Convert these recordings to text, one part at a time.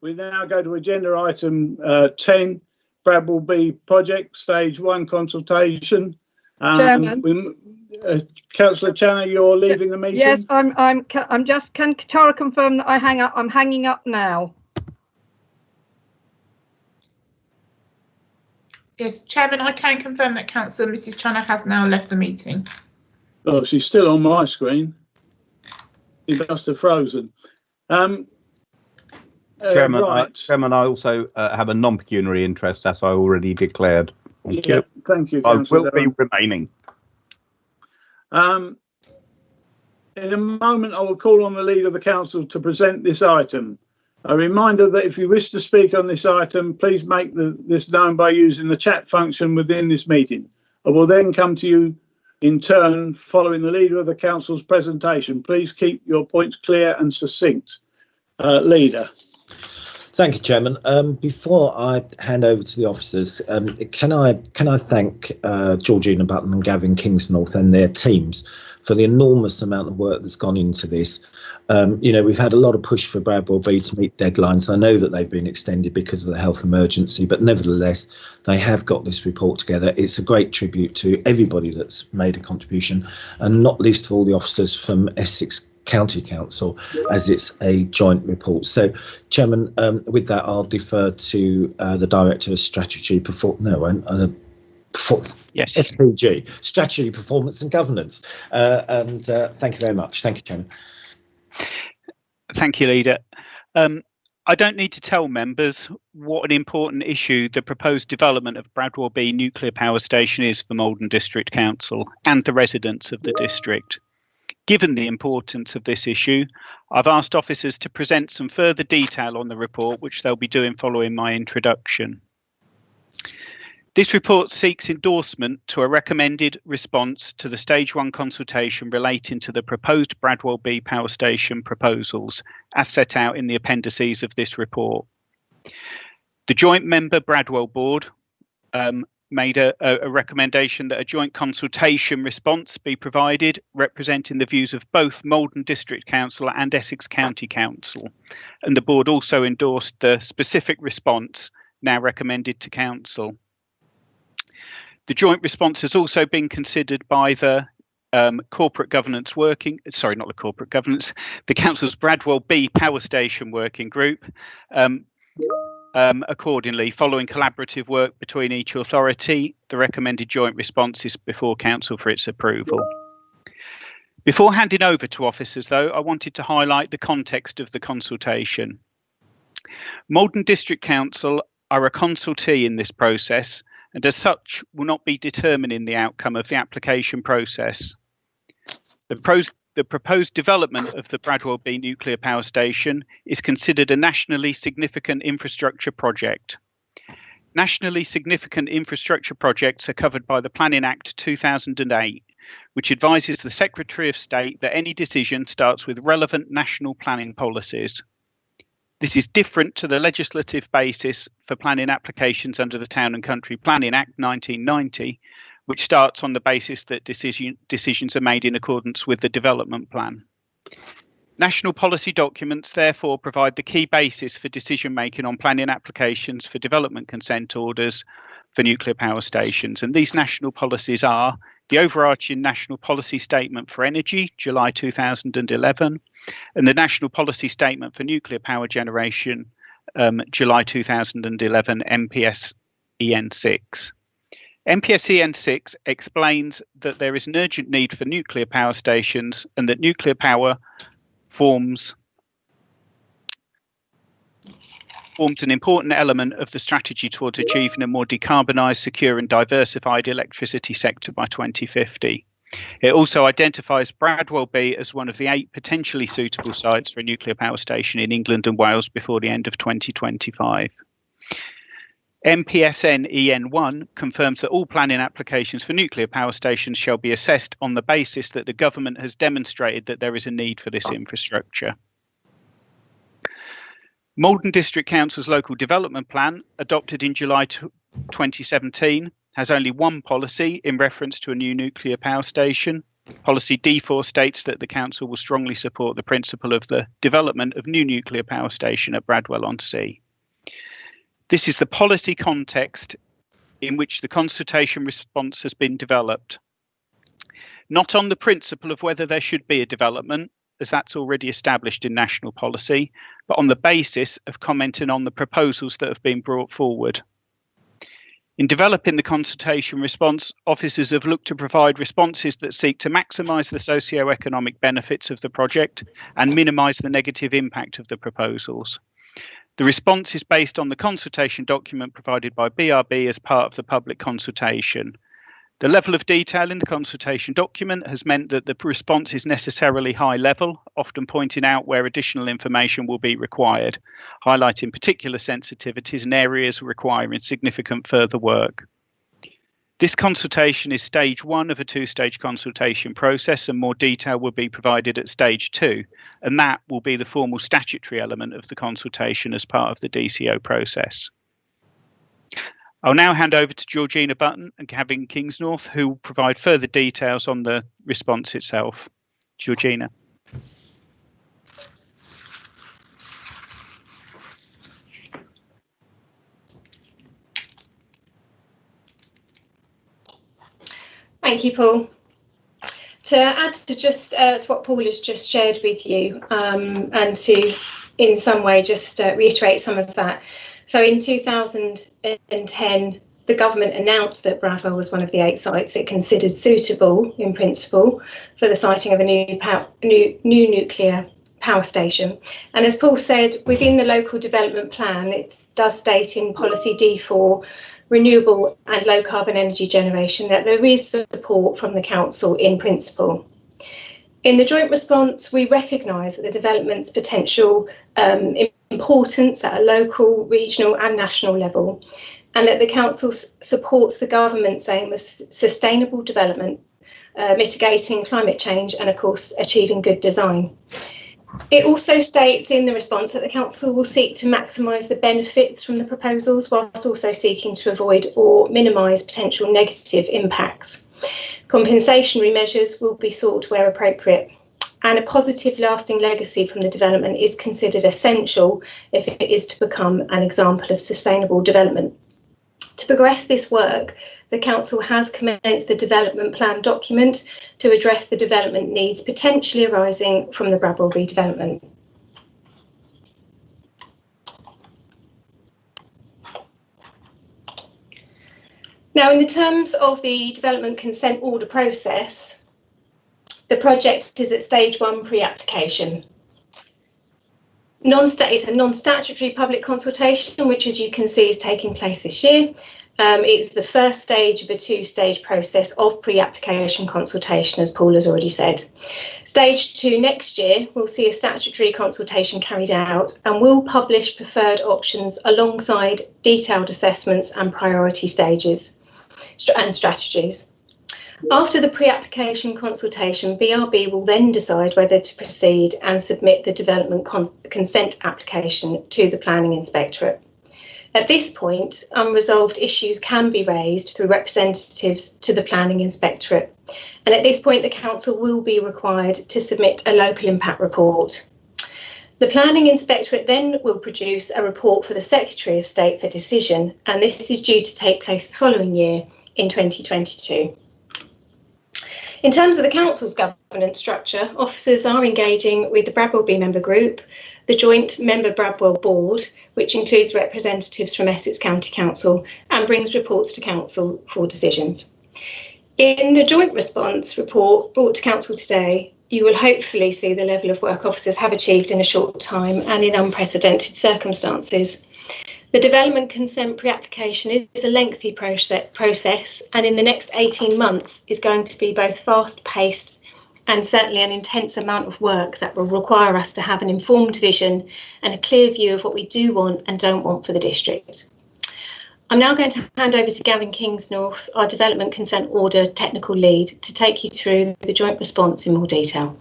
We now go to agenda item 10, Bradwell B project, stage 1 consultation. Chairman. Councillor Channer, you're leaving the meeting? Yes, can Tara confirm that I'm hanging up now? Yes, Chairman, I can confirm that Councillor Mrs. Channer has now left the meeting. Oh, she's still on my screen. She must have frozen. Chairman, right. Chairman, I also have a non-pecuniary interest, as I already declared. Thank you. I will be remaining. In a moment, I will call on the Leader of the Council to present this item. A reminder that if you wish to speak on this item, please make this known by using the chat function within this meeting. I will then come to you in turn following the Leader of the Council's presentation. Please keep your points clear and succinct. Leader. Thank you, Chairman. Before I hand over to the officers, can I thank Georgina Button and Gavin Kingsnorth and their teams for the enormous amount of work that's gone into this. We've had a lot of push for Bradwell B to meet deadlines. I know that they've been extended because of the health emergency, but nevertheless, they have got this report together. It's a great tribute to everybody that's made a contribution, and not least of all the officers from Essex County Council, as it's a joint report. So, Chairman, with that, I'll defer to the Director of Strategy, Yes. SPG, Strategy, Performance and Governance. Thank you very much. Thank you, Chairman. Thank you, Leader. I don't need to tell members what an important issue the proposed development of Bradwell B nuclear power station is for Maldon District Council and the residents of the district. Given the importance of this issue, I've asked officers to present some further detail on the report, which they'll be doing following my introduction. This report seeks endorsement to a recommended response to the Stage 1 consultation relating to the proposed Bradwell B power station proposals, as set out in the appendices of this report. The Joint Member Bradwell Board made a recommendation that a joint consultation response be provided, representing the views of both Maldon District Council and Essex County Council. And the board also endorsed the specific response now recommended to Council. The joint response has also been considered by the corporate governance the Council's Bradwell B Power Station Working Group. Accordingly, following collaborative work between each authority, the recommended joint response is before Council for its approval. Before handing over to officers, though, I wanted to highlight the context of the consultation. Maldon District Council are a consultee in this process, and as such will not be determining the outcome of the application process. The proposed development of the Bradwell B nuclear power station is considered a nationally significant infrastructure project. Nationally significant infrastructure projects are covered by the Planning Act 2008, which advises the Secretary of State that any decision starts with relevant national planning policies. This is different to the legislative basis for planning applications under the Town and Country Planning Act 1990, which starts on the basis that decisions are made in accordance with the development plan. National policy documents therefore provide the key basis for decision making on planning applications for development consent orders for nuclear power stations. And these national policies are the overarching National Policy Statement for Energy, July 2011, and the National Policy Statement for Nuclear Power Generation, July 2011, MPS EN6. MPS EN6 explains that there is an urgent need for nuclear power stations and that nuclear power forms an important element of the strategy towards achieving a more decarbonised, secure and diversified electricity sector by 2050. It also identifies Bradwell B as one of the 8 potentially suitable sites for a nuclear power station in England and Wales before the end of 2025. MPSN EN1 confirms that all planning applications for nuclear power stations shall be assessed on the basis that the government has demonstrated that there is a need for this infrastructure. Maldon District Council's local development plan, adopted in July 2017, has only one policy in reference to a new nuclear power station, Policy D4 states that the Council will strongly support the principle of the development of new nuclear power station at Bradwell-on-Sea. This is the policy context in which the consultation response has been developed. Not on the principle of whether there should be a development, as that's already established in national policy, but on the basis of commenting on the proposals that have been brought forward. In developing the consultation response, officers have looked to provide responses that seek to maximise the socio-economic benefits of the project and minimise the negative impact of the proposals. The response is based on the consultation document provided by BRB as part of the public consultation. The level of detail in the consultation document has meant that the response is necessarily high level, often pointing out where additional information will be required, highlighting particular sensitivities and areas requiring significant further work. This consultation is stage 1 of a 2-stage consultation process, and more detail will be provided at stage 2, and that will be the formal statutory element of the consultation as part of the DCO process. I'll now hand over to Georgina Button and Gavin Kingsnorth, who will provide further details on the response itself. Georgina. Thank you, Paul. To add to just to what Paul has just shared with you, and to in some way just reiterate some of that. So in 2010, the government announced that Bradwell was one of the 8 sites it considered suitable in principle for the siting of a new nuclear power station. And as Paul said, within the local development plan, it does state in policy D4, renewable and low carbon energy generation, that there is support from the council in principle. In the joint response, we recognise that the development's potential importance at a local, regional and national level, and that the council supports the government's aim of sustainable development, mitigating climate change and of course achieving good design. It also states in the response that the council will seek to maximise the benefits from the proposals whilst also seeking to avoid or minimise potential negative impacts. Compensatory measures will be sought where appropriate, and a positive lasting legacy from the development is considered essential if it is to become an example of sustainable development. To progress this work, the council has commenced the development plan document to address the development needs potentially arising from the Bradwell B development. Now, in the terms of the development consent order process, the project is at stage 1 pre-application. It's a non-statutory public consultation, which, as you can see, is taking place this year. It's the first stage of a 2-stage process of pre-application consultation, as Paul has already said. Stage 2 next year will see a statutory consultation carried out and will publish preferred options alongside detailed assessments and priority stages and strategies. After the pre-application consultation, BRB will then decide whether to proceed and submit the development consent application to the Planning Inspectorate. At this point, unresolved issues can be raised through representatives to the Planning Inspectorate, and at this point the Council will be required to submit a local impact report. The Planning Inspectorate then will produce a report for the Secretary of State for decision, and this is due to take place the following year in 2022. In terms of the Council's governance structure, officers are engaging with the Bradwell B member group, the joint member Bradwell board, which includes representatives from Essex County Council, and brings reports to Council for decisions. In the joint response report brought to Council today, you will hopefully see the level of work officers have achieved in a short time and in unprecedented circumstances. The development consent pre-application is a lengthy process, and in the next 18 months is going to be both fast-paced and certainly an intense amount of work that will require us to have an informed vision and a clear view of what we do want and don't want for the district. I'm now going to hand over to Gavin Kingsnorth, our Development Consent Order Technical Lead, to take you through the joint response in more detail.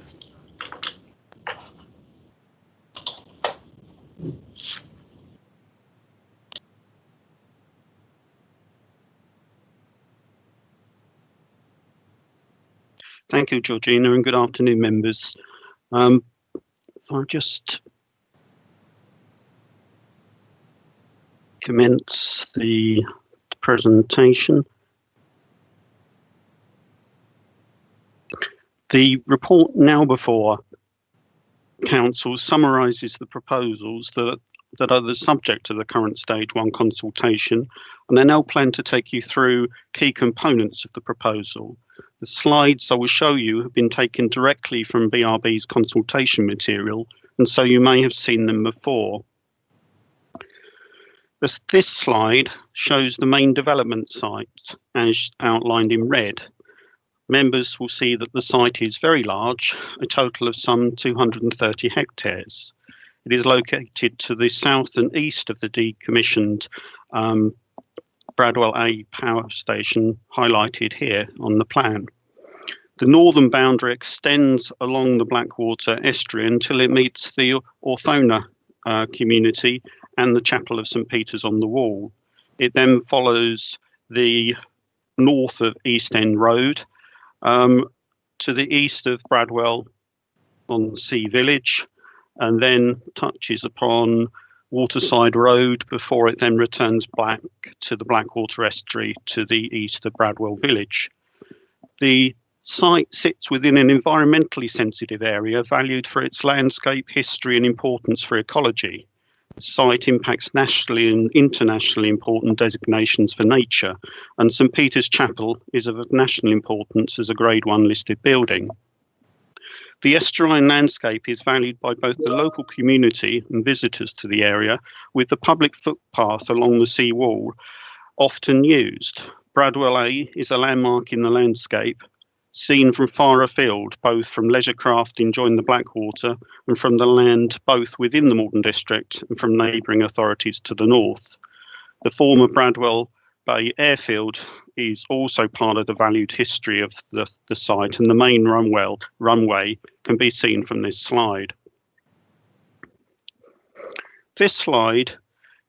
Thank you, Georgina, and good afternoon, members. If I just commence the presentation. The report now before Council summarises the proposals that are the subject of the current Stage 1 consultation, and I now plan to take you through key components of the proposal. The slides I will show you have been taken directly from BRB's consultation material, and so you may have seen them before. This slide shows the main development site as outlined in red. Members will see that the site is very large, a total of some 230 hectares. It is located to the south and east of the decommissioned Bradwell A power station, highlighted here on the plan. The northern boundary extends along the Blackwater estuary until it meets the Orthona community and the Chapel of St Peter's on the Wall. It then follows the north of East End Road to the east of Bradwell on Sea Village, and then touches upon Waterside Road before it then returns back to the Blackwater estuary to the east of Bradwell Village. The site sits within an environmentally sensitive area valued for its landscape, history and importance for ecology. The site impacts nationally and internationally important designations for nature, and St Peter's Chapel is of national importance as a Grade 1 listed building. The estuarine landscape is valued by both the local community and visitors to the area, with the public footpath along the sea wall often used. Bradwell A is a landmark in the landscape, seen from far afield, both from leisure craft enjoying the Blackwater and from the land both within the Malden district and from neighbouring authorities to the north. The former Bradwell Bay airfield is also part of the valued history of the site, and the main runway can be seen from this slide. This slide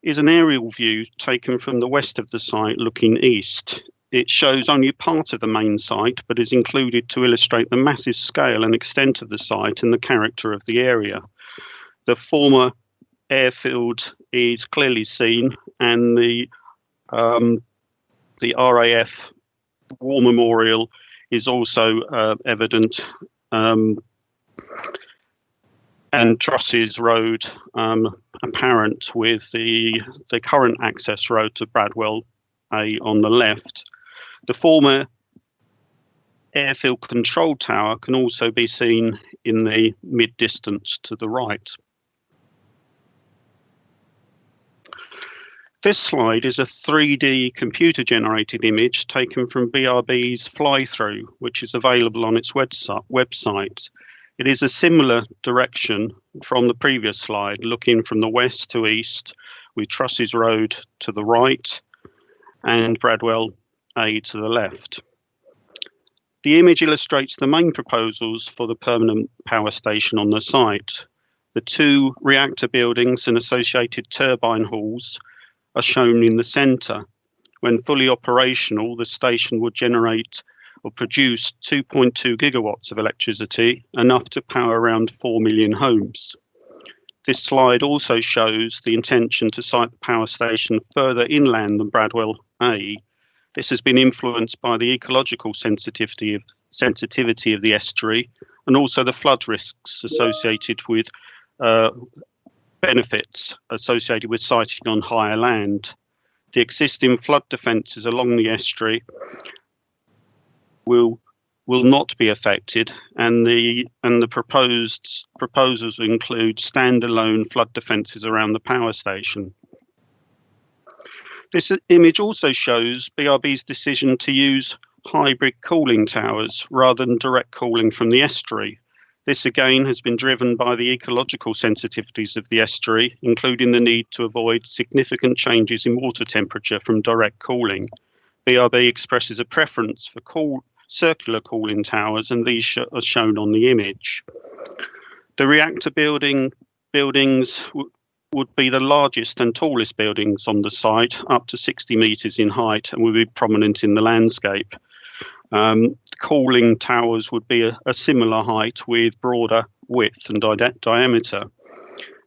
is an aerial view taken from the west of the site looking east. It shows only part of the main site, but is included to illustrate the massive scale and extent of the site and the character of the area. The former airfield is clearly seen, and the RAF War Memorial is also evident, and Trusses Road apparent, with the current access road to Bradwell A on the left. The former airfield control tower can also be seen in the mid-distance to the right. This slide is a 3D computer-generated image taken from BRB's fly-through, which is available on its website. It is a similar direction from the previous slide, looking from the west to east, with Trusses Road to the right and Bradwell A to the left. The image illustrates the main proposals for the permanent power station on the site. The two reactor buildings and associated turbine halls are shown in the centre. When fully operational, the station would generate or produce 2.2 gigawatts of electricity, enough to power around 4 million homes. This slide also shows the intention to site the power station further inland than Bradwell A. This has been influenced by the ecological sensitivity of the estuary, and also the flood risks associated with benefits associated with siting on higher land. The existing flood defences along the estuary will not be affected, and the proposals include standalone flood defences around the power station. This image also shows BRB's decision to use hybrid cooling towers rather than direct cooling from the estuary. This again has been driven by the ecological sensitivities of the estuary, including the need to avoid significant changes in water temperature from direct cooling. BRB expresses a preference for circular cooling towers, and these are shown on the image. The reactor buildings would be the largest and tallest buildings on the site, up to 60 metres in height, and would be prominent in the landscape. cooling towers would be a similar height with broader width and diameter.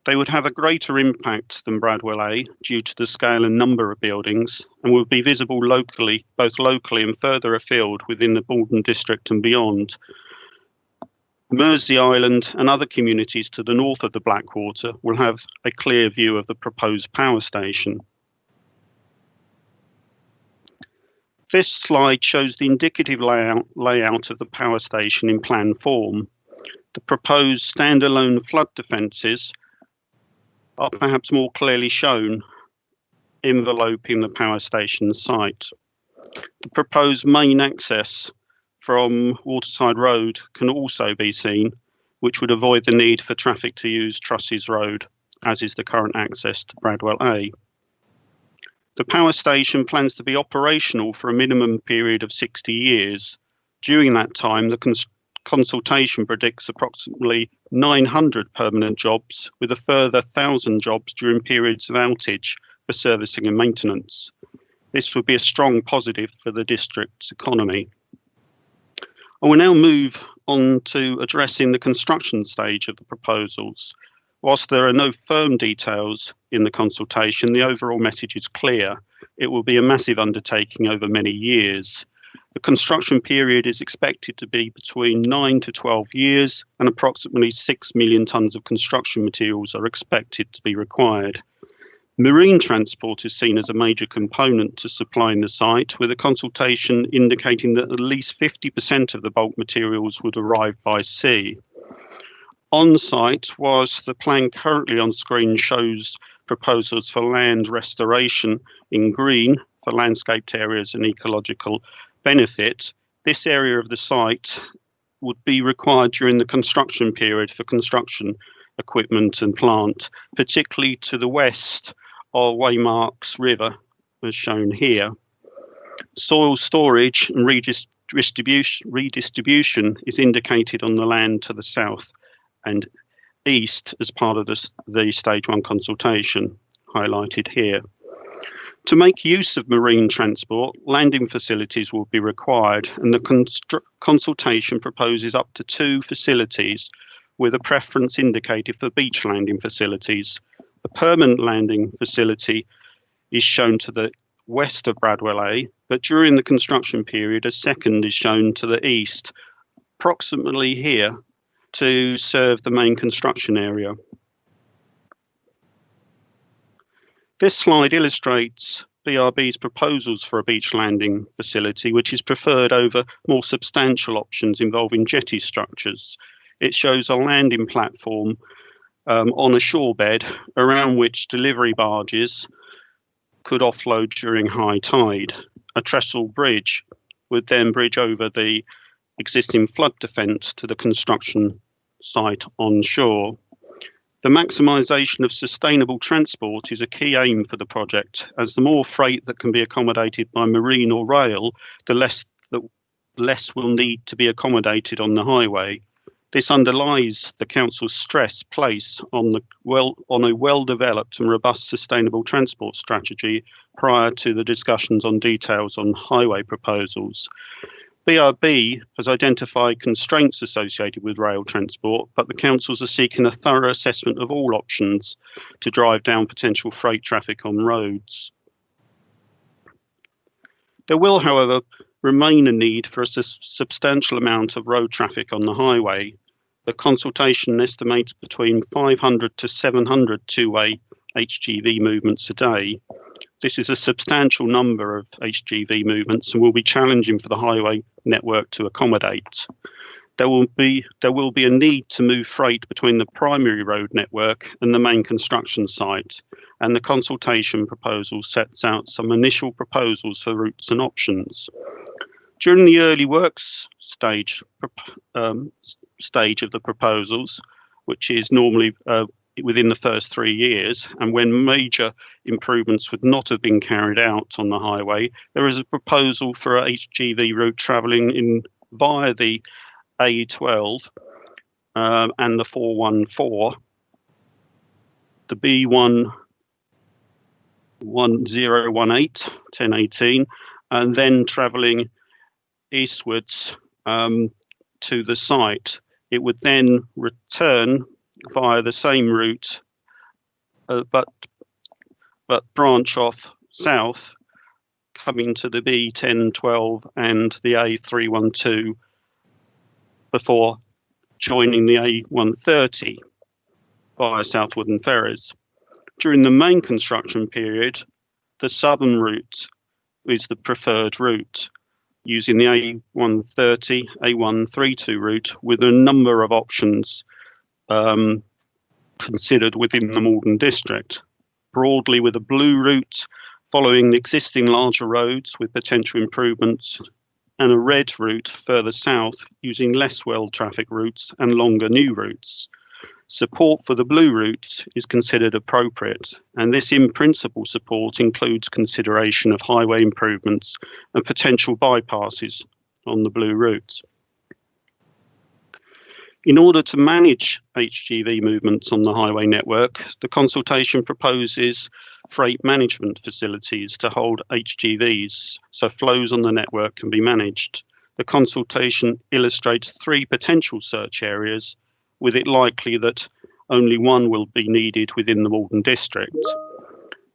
They would have a greater impact than Bradwell A due to the scale and number of buildings, and would be visible locally, both locally and further afield within the Baldon district and beyond. Mersey Island and other communities to the north of the Blackwater will have a clear view of the proposed power station. This slide shows the indicative layout of the power station in plan form. The proposed standalone flood defences are perhaps more clearly shown, enveloping the power station site. The proposed main access from Waterside Road can also be seen, which would avoid the need for traffic to use Trusses Road, as is the current access to Bradwell A. The power station plans to be operational for a minimum period of 60 years. During that time, the consultation predicts approximately 900 permanent jobs, with a further 1,000 jobs during periods of outage for servicing and maintenance. This would be a strong positive for the district's economy. I will now move on to addressing the construction stage of the proposals. Whilst there are no firm details in the consultation, the overall message is clear. It will be a massive undertaking over many years. The construction period is expected to be between 9 to 12 years, and approximately 6 million tonnes of construction materials are expected to be required. Marine transport is seen as a major component to supplying the site, with a consultation indicating that at least 50% of the bulk materials would arrive by sea. On site, whilst the plan currently on screen shows proposals for land restoration in green for landscaped areas and ecological benefit, this area of the site would be required during the construction period for construction equipment and plant, particularly to the west of Waymarks River, as shown here. Soil storage and redistribution is indicated on the land to the south and east as part of the stage 1 consultation, highlighted here. To make use of marine transport, landing facilities will be required, and the consultation proposes up to 2 facilities, with a preference indicated for beach landing facilities. A permanent landing facility is shown to the west of Bradwell A, but during the construction period, a second is shown to the east, approximately here, to serve the main construction area. This slide illustrates BRB's proposals for a beach landing facility, which is preferred over more substantial options involving jetty structures. It shows a landing platform on a shorebed around which delivery barges could offload during high tide. A trestle bridge would then bridge over the existing flood defence to the construction site on shore. The maximisation of sustainable transport is a key aim for the project, as the more freight that can be accommodated by marine or rail, the less will need to be accommodated on the highway. This underlies the council's stress placed on a well-developed and robust sustainable transport strategy prior to the discussions on details on highway proposals. BRB has identified constraints associated with rail transport, but the councils are seeking a thorough assessment of all options to drive down potential freight traffic on roads. There will, however, remain a need for a substantial amount of road traffic on the highway. The consultation estimates between 500 to 700 two-way HGV movements a day. This is a substantial number of HGV movements and will be challenging for the highway network to accommodate. There will be a need to move freight between the primary road network and the main construction site, and the consultation proposal sets out some initial proposals for routes and options. During the early works stage of the proposals, which is normally within the first 3 years, and when major improvements would not have been carried out on the highway, there is a proposal for a HGV route travelling via the A12 and the 414, the B1018, 1018, and then travelling eastwards to the site. It would then return via the same route, but branch off south, coming to the B1012 and the A312 before joining the A130 via Southwood and Ferrers. During the main construction period, the southern route is the preferred route, using the A130, A132 route with a number of options considered within the Malden district. Broadly with a blue route following the existing larger roads with potential improvements, and a red route further south using less well-trafficked routes and longer new routes. Support for the blue route is considered appropriate, and this in principle support includes consideration of highway improvements and potential bypasses on the blue route. In order to manage HGV movements on the highway network, the consultation proposes freight management facilities to hold HGVs, so flows on the network can be managed. The consultation illustrates 3 potential search areas, with it likely that only one will be needed within the Malden district.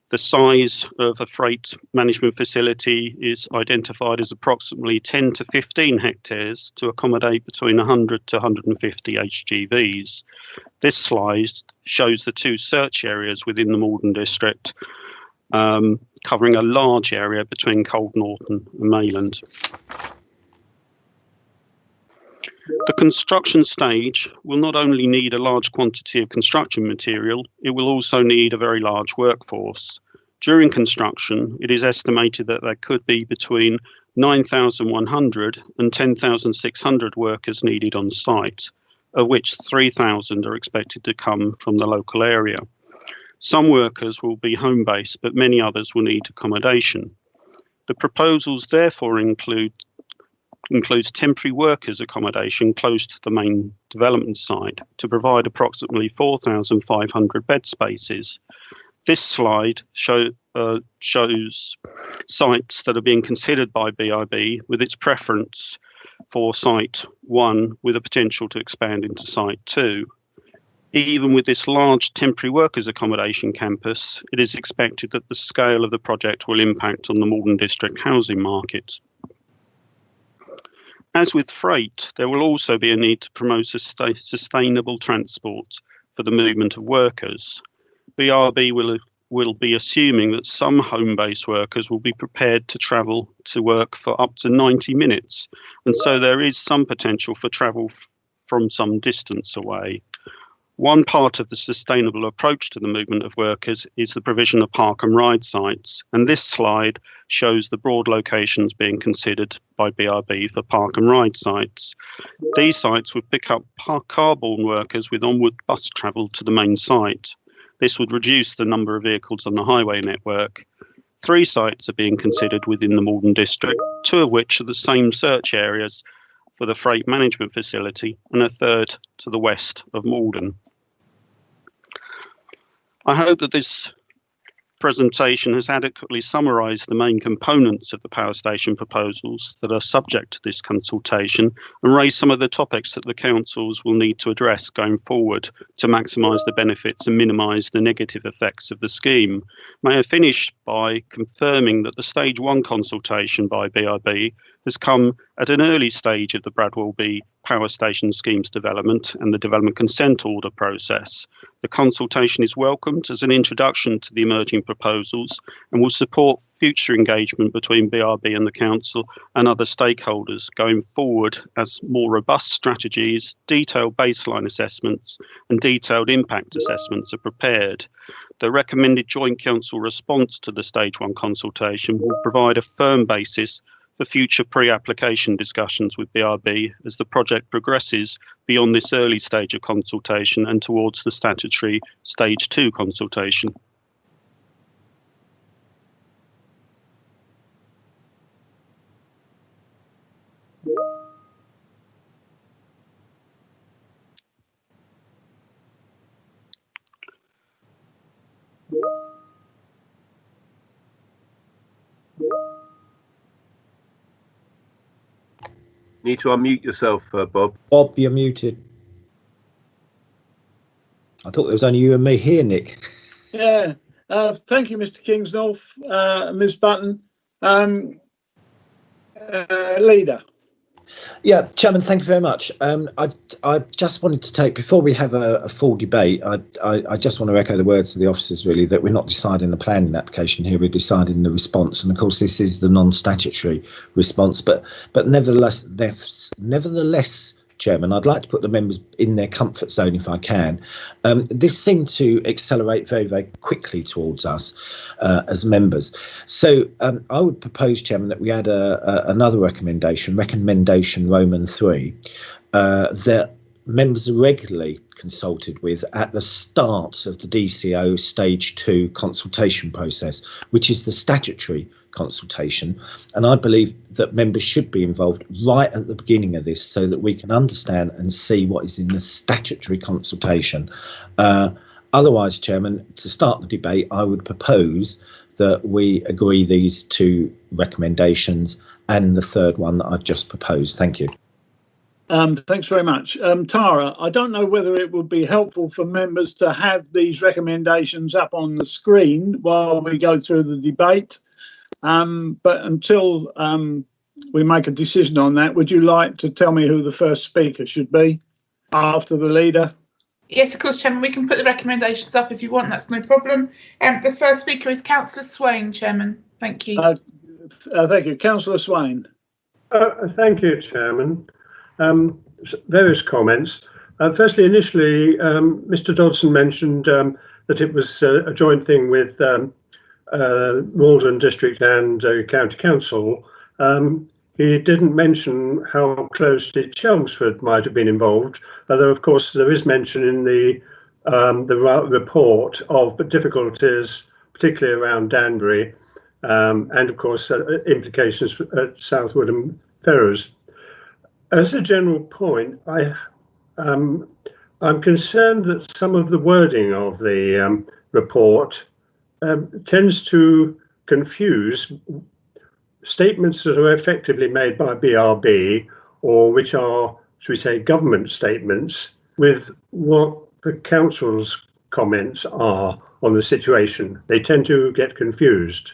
The size of a freight management facility is identified as approximately 10 to 15 hectares to accommodate between 100 to 150 HGVs. This slide shows the 2 search areas within the Malden district, covering a large area between Cold Norton and Mayland. The construction stage will not only need a large quantity of construction material, it will also need a very large workforce. During construction, it is estimated that there could be between 9,100 and 10,600 workers needed on site, of which 3,000 are expected to come from the local area. Some workers will be home-based, but many others will need accommodation. The proposals therefore includes temporary workers accommodation close to the main development site to provide approximately 4,500 bed spaces. This slide shows sites that are being considered by BIB with its preference for site 1 with a potential to expand into site 2. Even with this large temporary workers accommodation campus, it is expected that the scale of the project will impact on the Malden district housing market. As with freight, there will also be a need to promote sustainable transport for the movement of workers. BRB will be assuming that some home-based workers will be prepared to travel to work for up to 90 minutes, and so there is some potential for travel from some distance away. One part of the sustainable approach to the movement of workers is the provision of park and ride sites, and this slide shows the broad locations being considered by BRB for park and ride sites. These sites would pick up car-borne workers with onward bus travel to the main site. This would reduce the number of vehicles on the highway network. 3 sites are being considered within the Malden district, 2 of which are the same search areas for the freight management facility, and a 3rd to the west of Malden. I hope that this presentation has adequately summarised the main components of the power station proposals that are subject to this consultation and raised some of the topics that the councils will need to address going forward to maximise the benefits and minimise the negative effects of the scheme. May I finish by confirming that the stage 1 consultation by BIB has come at an early stage of the Bradwell B power station schemes development and the development consent order process. The consultation is welcomed as an introduction to the emerging proposals and will support future engagement between BRB and the council and other stakeholders going forward as more robust strategies, detailed baseline assessments and detailed impact assessments are prepared. The recommended joint council response to the stage 1 consultation will provide a firm basis for future pre-application discussions with BRB as the project progresses beyond this early stage of consultation and towards the statutory stage 2 consultation. You need to unmute yourself, Bob. Bob, you're muted. I thought there was only you and me here, Nick. Yeah. Thank you, Mr. Kingsnorth, Ms. Button. Leader. Yeah, Chairman, thank you very much. I just wanted to take, before we have a full debate, I just want to echo the words of the officers, really, that we're not deciding the planning application here, we're deciding the response. And of course, this is the non-statutory response, but nevertheless, Chairman, I'd like to put the members in their comfort zone if I can. This seemed to accelerate very, very quickly towards us as members. So I would propose, Chairman, that we add another recommendation Roman 3, that members are regularly consulted with at the start of the DCO stage 2 consultation process, which is the statutory consultation. And I believe that members should be involved right at the beginning of this so that we can understand and see what is in the statutory consultation. Otherwise, Chairman, to start the debate, I would propose that we agree these two recommendations and the third one that I've just proposed. Thank you. Thanks very much. Tara, I don't know whether it would be helpful for members to have these recommendations up on the screen while we go through the debate. But until we make a decision on that, would you like to tell me who the first speaker should be after the leader? Yes, of course, Chairman. We can put the recommendations up if you want. That's no problem. The first speaker is Councillor Swain, Chairman. Thank you. Thank you. Councillor Swain. Thank you, Chairman. Various comments. Firstly, initially, Mr. Dodson mentioned that it was a joint thing with Malden District and County Council. He didn't mention how closely Chelmsford might have been involved, although of course there is mention in the report of difficulties, particularly around Danbury, and of course implications at Southwood and Ferrers. As a general point, I'm concerned that some of the wording of the report tends to confuse statements that are effectively made by BRB, or which are, should we say, government statements, with what the council's comments are on the situation. They tend to get confused.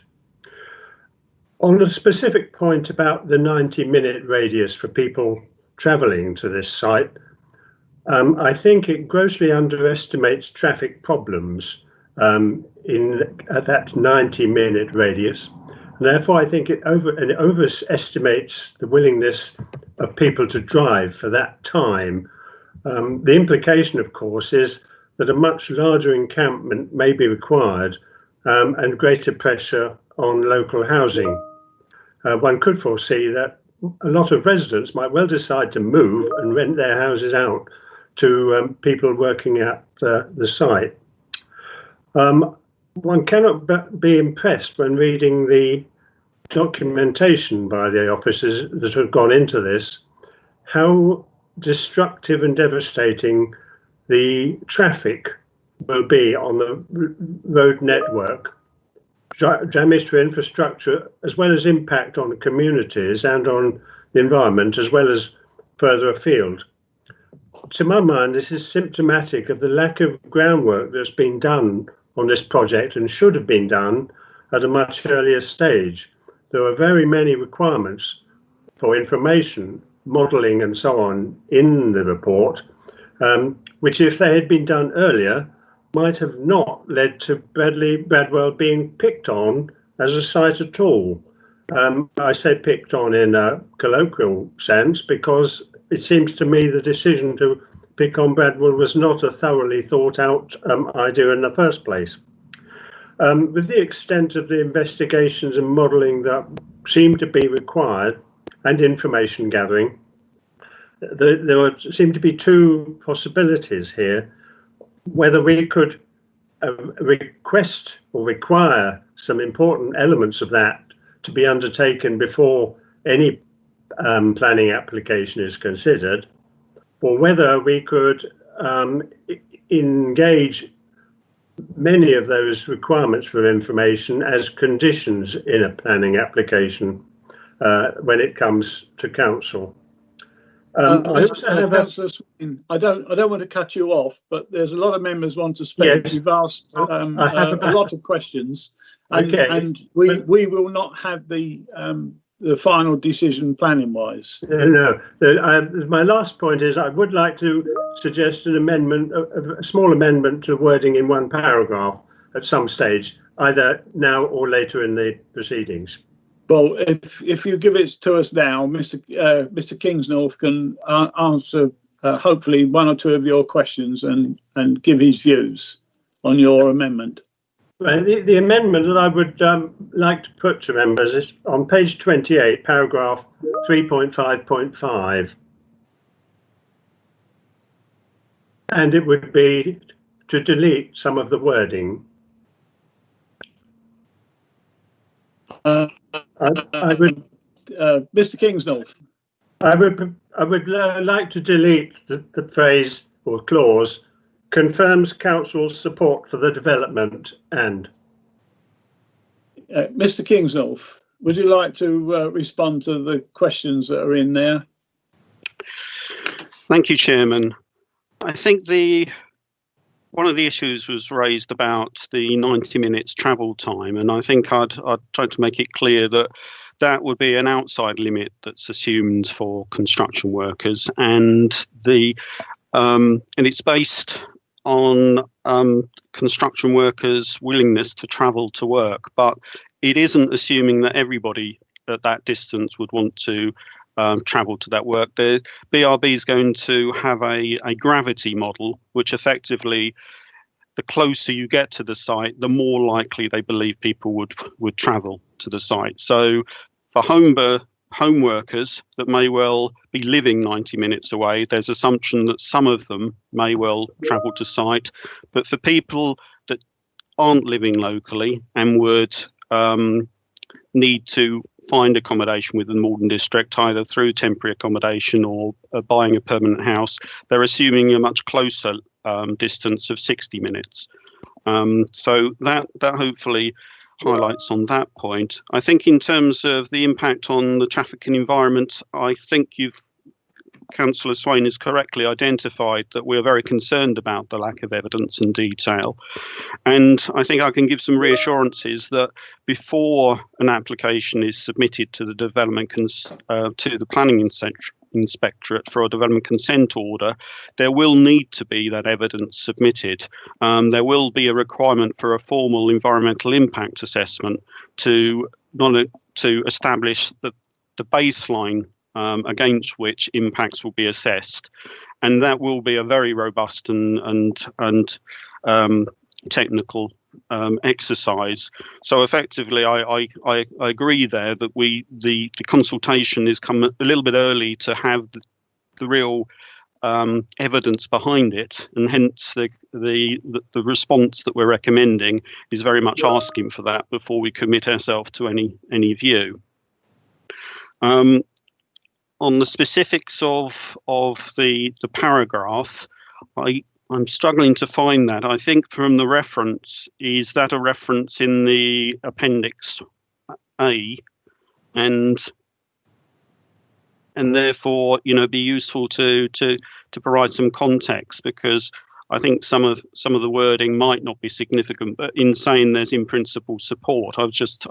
On a specific point about the 90-minute radius for people travelling to this site, I think it grossly underestimates traffic problems at that 90-minute radius. And therefore, I think it overestimates the willingness of people to drive for that time. The implication, of course, is that a much larger encampment may be required and greater pressure on local housing. One could foresee that a lot of residents might well decide to move and rent their houses out to people working at the site. One cannot be impressed when reading the documentation by the officers that have gone into this, how destructive and devastating the traffic will be on the road network, damage to infrastructure, as well as impact on communities and on the environment, as well as further afield. To my mind, this is symptomatic of the lack of groundwork that's been done on this project and should have been done at a much earlier stage. There are very many requirements for information, modelling and so on in the report, which if they had been done earlier, might have not led to Bradwell being picked on as a site at all. I say picked on in a colloquial sense because it seems to me the decision to pick on Bradwell was not a thoroughly thought out idea in the first place. With the extent of the investigations and modelling that seem to be required and information gathering, there seem to be two possibilities here. Whether we could request or require some important elements of that to be undertaken before any planning application is considered, or whether we could engage many of those requirements for information as conditions in a planning application when it comes to council. I also have Councillor Swin, I don't want to cut you off, but there's a lot of members want to speak. Yes. You've asked a lot of questions, and we will not have the final decision planning wise. No. My last point is I would like to suggest an amendment, a small amendment to wording in one paragraph at some stage, either now or later in the proceedings. Well, if you give it to us now, Mr. Kingsnorth can answer hopefully one or two of your questions and give his views on your amendment. Right, the amendment that I would like to put to members is on page 28, paragraph 3.5.5. And it would be to delete some of the wording. I would, Mr. Kingsnorth. I would like to delete the phrase or clause confirms council's support for the development and. Mr. Kingsnorth, would you like to respond to the questions that are in there? Thank you, Chairman. I think one of the issues was raised about the 90 minutes travel time, and I think I'd try to make it clear that that would be an outside limit that's assumed for construction workers, and it's based on construction workers' willingness to travel to work, but it isn't assuming that everybody at that distance would want to travel to that work. The BRB is going to have a gravity model, which effectively, the closer you get to the site, the more likely they believe people would travel to the site. So for home workers that may well be living 90 minutes away, there's assumption that some of them may well travel to site. But for people that aren't living locally and would need to find accommodation within the Malden district, either through temporary accommodation or buying a permanent house, they're assuming a much closer distance of 60 minutes. So that hopefully highlights on that point. I think in terms of the impact on the traffic and environment, I think Councillor Swain has correctly identified that we're very concerned about the lack of evidence and detail. And I think I can give some reassurances that before an application is submitted to the to the planning inspectorate for a development consent order, there will need to be that evidence submitted. There will be a requirement for a formal environmental impact assessment to establish the baseline against which impacts will be assessed, and that will be a very robust and technical exercise. So effectively, I agree there that the consultation has come a little bit early to have the real evidence behind it, and hence the response that we're recommending is very much asking for that before we commit ourselves to any view. On the specifics of the paragraph, I'm struggling to find that. I think from the reference, is that a reference in the Appendix A, and therefore, be useful to provide some context, because I think some of the wording might not be significant, but in saying there's in principle support, I just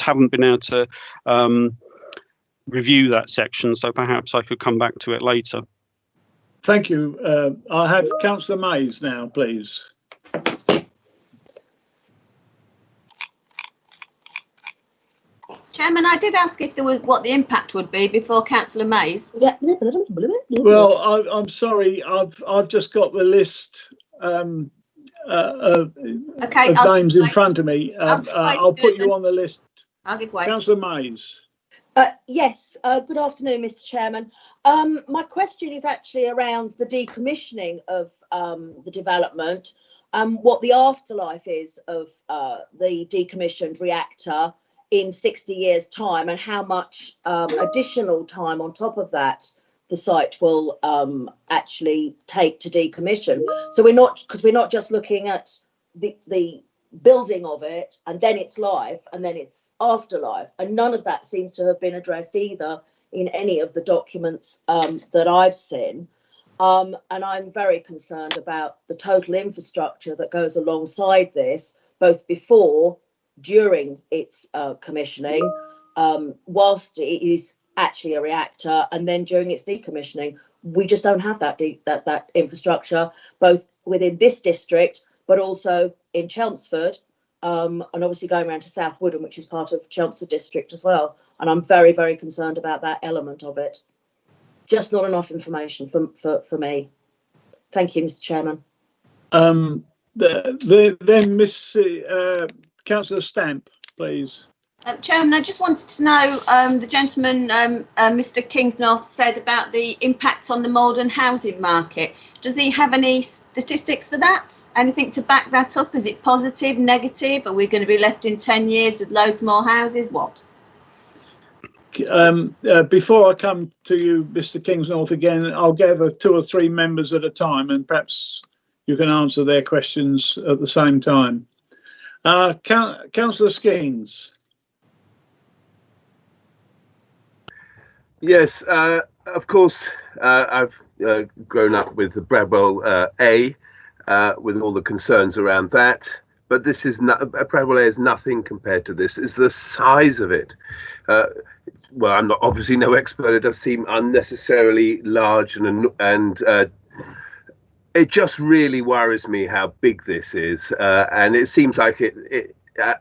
haven't been able to review that section, so perhaps I could come back to it later. Thank you. I'll have Councillor Mays now, please. Chairman, I did ask if there was what the impact would be before Councillor Mays. Well, I'm sorry, I've just got the list of names in front of me. I'll put you on the list. I'll give way. Councillor Mays. Yes, good afternoon, Mr. Chairman. My question is actually around the decommissioning of the development, what the afterlife is of the decommissioned reactor in 60 years' time, and how much additional time on top of that the site will actually take to decommission. So we're not just looking at the building of it and then its life and then its afterlife, and none of that seems to have been addressed either in any of the documents that I've seen. And I'm very concerned about the total infrastructure that goes alongside this, both before, during its commissioning, whilst it is actually a reactor, and then during its decommissioning. We just don't have that infrastructure, both within this district, but also in Chelmsford, and obviously going around to South Woodham, which is part of Chelmsford district as well. And I'm very, very concerned about that element of it. Just not enough information for me. Thank you, Mr. Chairman. Then Miss Councillor Stamp, please. Chairman, I just wanted to know, the gentleman, Mr. Kingsnorth, said about the impacts on the Malden housing market. Does he have any statistics for that? Anything to back that up? Is it positive, negative? Are we going to be left in 10 years with loads more houses? What? Before I come to you, Mr. Kingsnorth, again, I'll gather 2 or 3 members at a time, and perhaps you can answer their questions at the same time. Councillor Skeens. Yes, of course, I've grown up with the Bradwell A, with all the concerns around that. But this is not, Bradwell A is nothing compared to this. It's the size of it. Well, I'm not obviously no expert. It does seem unnecessarily large, and it just really worries me how big this is. And it seems like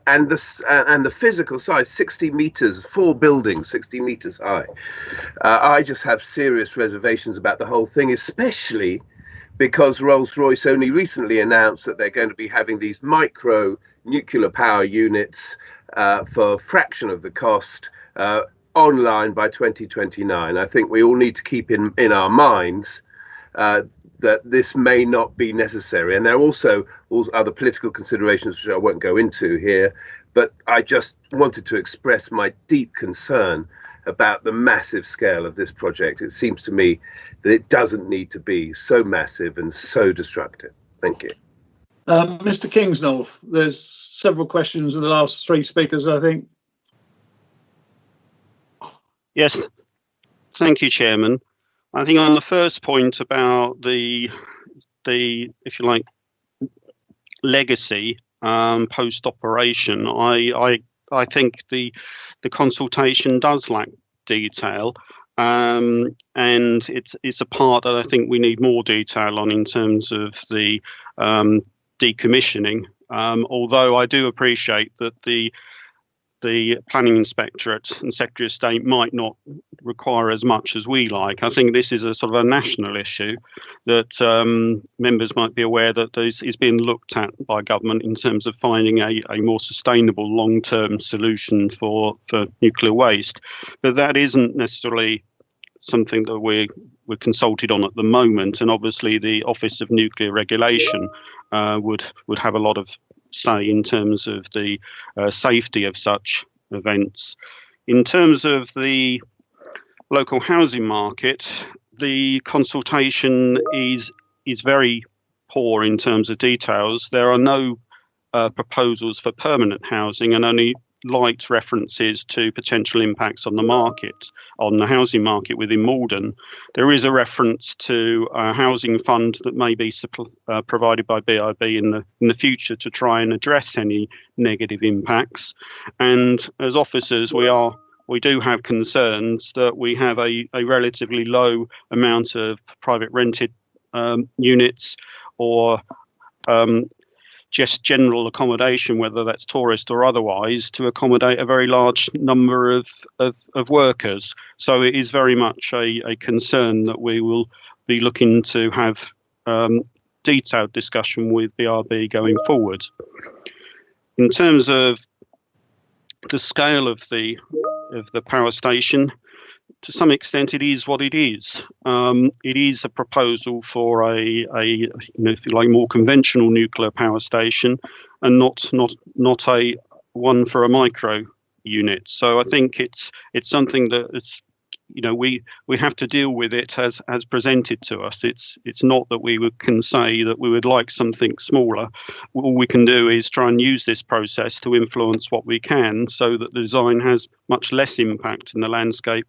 and the physical size, 60 meters, 4 buildings, 60 meters high. I just have serious reservations about the whole thing, especially because Rolls-Royce only recently announced that they're going to be having these micro nuclear power units for a fraction of the cost online by 2029. I think we all need to keep in our minds that this may not be necessary. And there are also other political considerations which I won't go into here, but I just wanted to express my deep concern about the massive scale of this project. It seems to me that it doesn't need to be so massive and so destructive. Thank you. Mr. Kingsnorth, there's several questions of the last 3 speakers, I think. Yes, thank you, Chairman. I think on the first point about the if you like, legacy post operation, I think the consultation does lack detail, and it's a part that I think we need more detail on in terms of the decommissioning. Although I do appreciate that the planning inspectorate and Secretary of State might not require as much as we like. I think this is a sort of a national issue that members might be aware that this is being looked at by government in terms of finding a more sustainable long-term solution for nuclear waste. But that isn't necessarily something that we're consulted on at the moment, and obviously the Office of Nuclear Regulation would have a lot of say in terms of the safety of such events. In terms of the local housing market, the consultation is very poor in terms of details. There are no proposals for permanent housing, and only light references to potential impacts on the market, on the housing market within Malden. There is a reference to a housing fund that may be provided by BIB in the future to try and address any negative impacts. And as officers, we do have concerns that we have a relatively low amount of private rented units, or just general accommodation, whether that's tourist or otherwise, to accommodate a very large number of workers. So it is very much a concern that we will be looking to have detailed discussion with BRB going forward. In terms of the scale of the power station, to some extent, it is what it is. It is a proposal for if you like, more conventional nuclear power station, and not a one for a micro unit. So I think it's something that we have to deal with it as presented to us. It's not that can say that we would like something smaller. All we can do is try and use this process to influence what we can, so that the design has much less impact in the landscape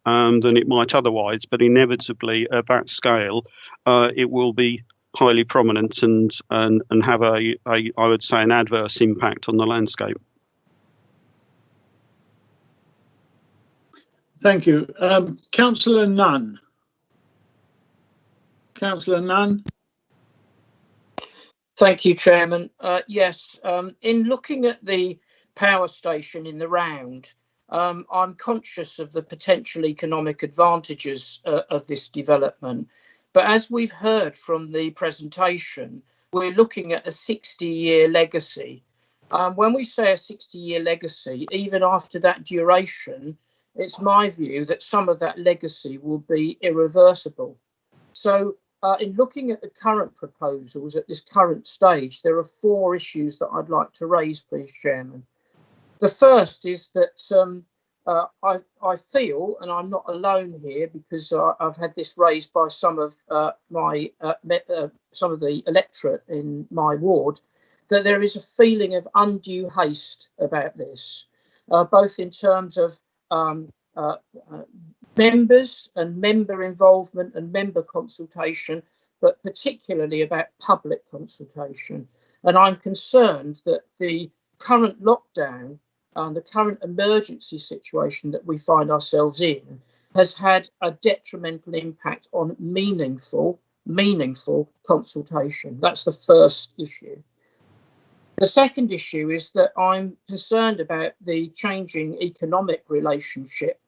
than it might otherwise. But inevitably, at that scale, it will be highly prominent and have I would say, an adverse impact on the landscape. Thank you. Councillor Nunn. Councillor Nunn. Thank you, Chairman. Yes, in looking at the power station in the round, I'm conscious of the potential economic advantages of this development. But as we've heard from the presentation, we're looking at a 60-year legacy. When we say a 60-year legacy, even after that duration, it's my view that some of that legacy will be irreversible. So in looking at the current proposals at this current stage, there are 4 issues that I'd like to raise, please, Chairman. The first is that I feel, and I'm not alone here because I've had this raised by some of some of the electorate in my ward, that there is a feeling of undue haste about this, both in terms of members and member involvement and member consultation, but particularly about public consultation. And I'm concerned that the current lockdown and the current emergency situation that we find ourselves in has had a detrimental impact on meaningful consultation. That's the first issue. The second issue is that I'm concerned about the changing economic relationship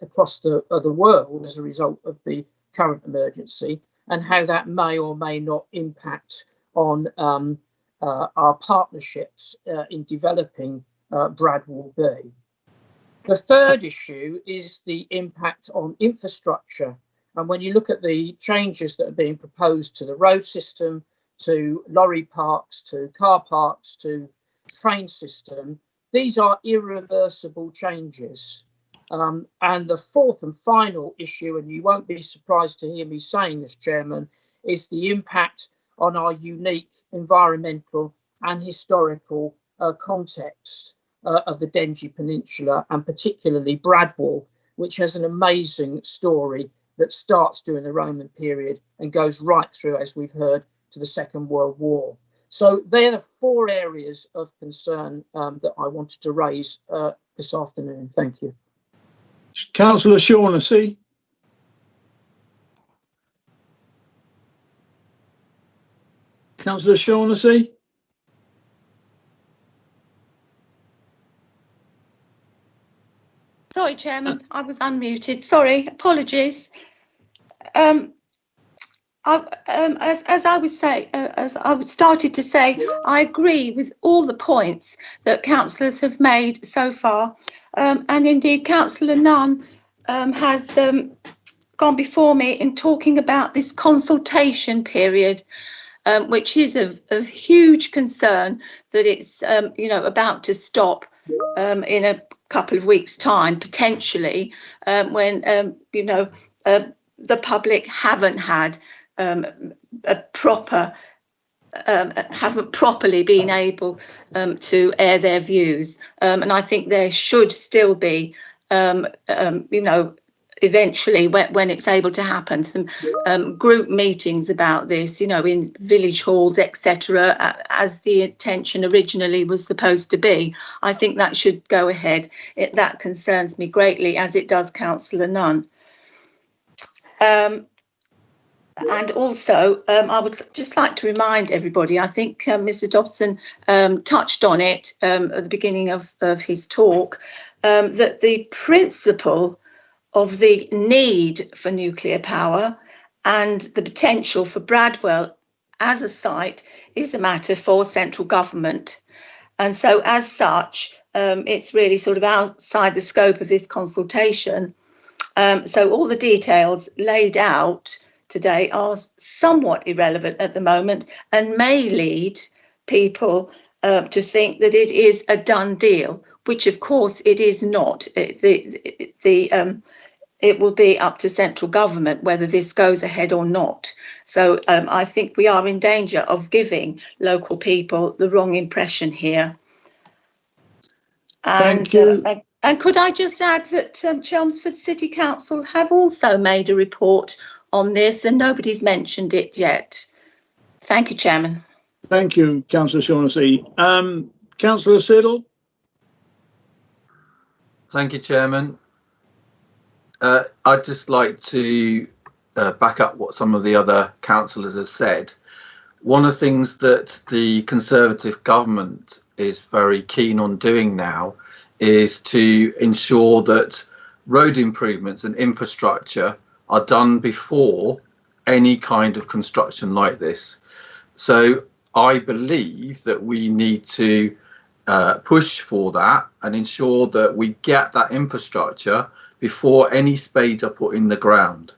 across the world as a result of the current emergency, and how that may or may not impact on our partnerships in developing Bradwell B. The third issue is the impact on infrastructure. And when you look at the changes that are being proposed to the road system, to lorry parks, to car parks, to train system, these are irreversible changes. And the fourth and final issue, and you won't be surprised to hear me saying this, Chairman, is the impact on our unique environmental and historical context of the Dengie Peninsula, and particularly Bradwell, which has an amazing story that starts during the Roman period and goes right through, as we've heard, to the Second World War. So they're the 4 areas of concern that I wanted to raise this afternoon. Thank you. Councillor Shaughnessy. Councillor Shaughnessy. Sorry, Chairman, I was unmuted. Sorry, apologies. As I started to say, I agree with all the points that councillors have made so far, and indeed Councillor Nunn has gone before me in talking about this consultation period, which is of huge concern that it's about to stop in a couple of weeks' time, potentially, when the public haven't had haven't properly been able to air their views, and I think there should still be, eventually when it's able to happen, some group meetings about this, in village halls, etc., as the intention originally was supposed to be. I think that should go ahead. That concerns me greatly, as it does Councillor Nunn. And also, I would just like to remind everybody, I think Mr. Dobson touched on it at the beginning of his talk, that the principle of the need for nuclear power and the potential for Bradwell as a site is a matter for central government. And so as such, it's really sort of outside the scope of this consultation. So all the details laid out today are somewhat irrelevant at the moment and may lead people to think that it is a done deal, which of course it is not. it will be up to central government whether this goes ahead or not. So I think we are in danger of giving local people the wrong impression here. And, Thank you. And could I just add that Chelmsford City Council have also made a report on this and nobody's mentioned it yet. Thank you, Chairman. Thank you, Councillor Shaughnessy. Councillor Siddle. Thank you, Chairman. I'd just like to back up what some of the other councillors have said. One of the things that the Conservative government is very keen on doing now is to ensure that road improvements and infrastructure are done before any kind of construction like this. So I believe that we need to push for that and ensure that we get that infrastructure before any spades are put in the ground.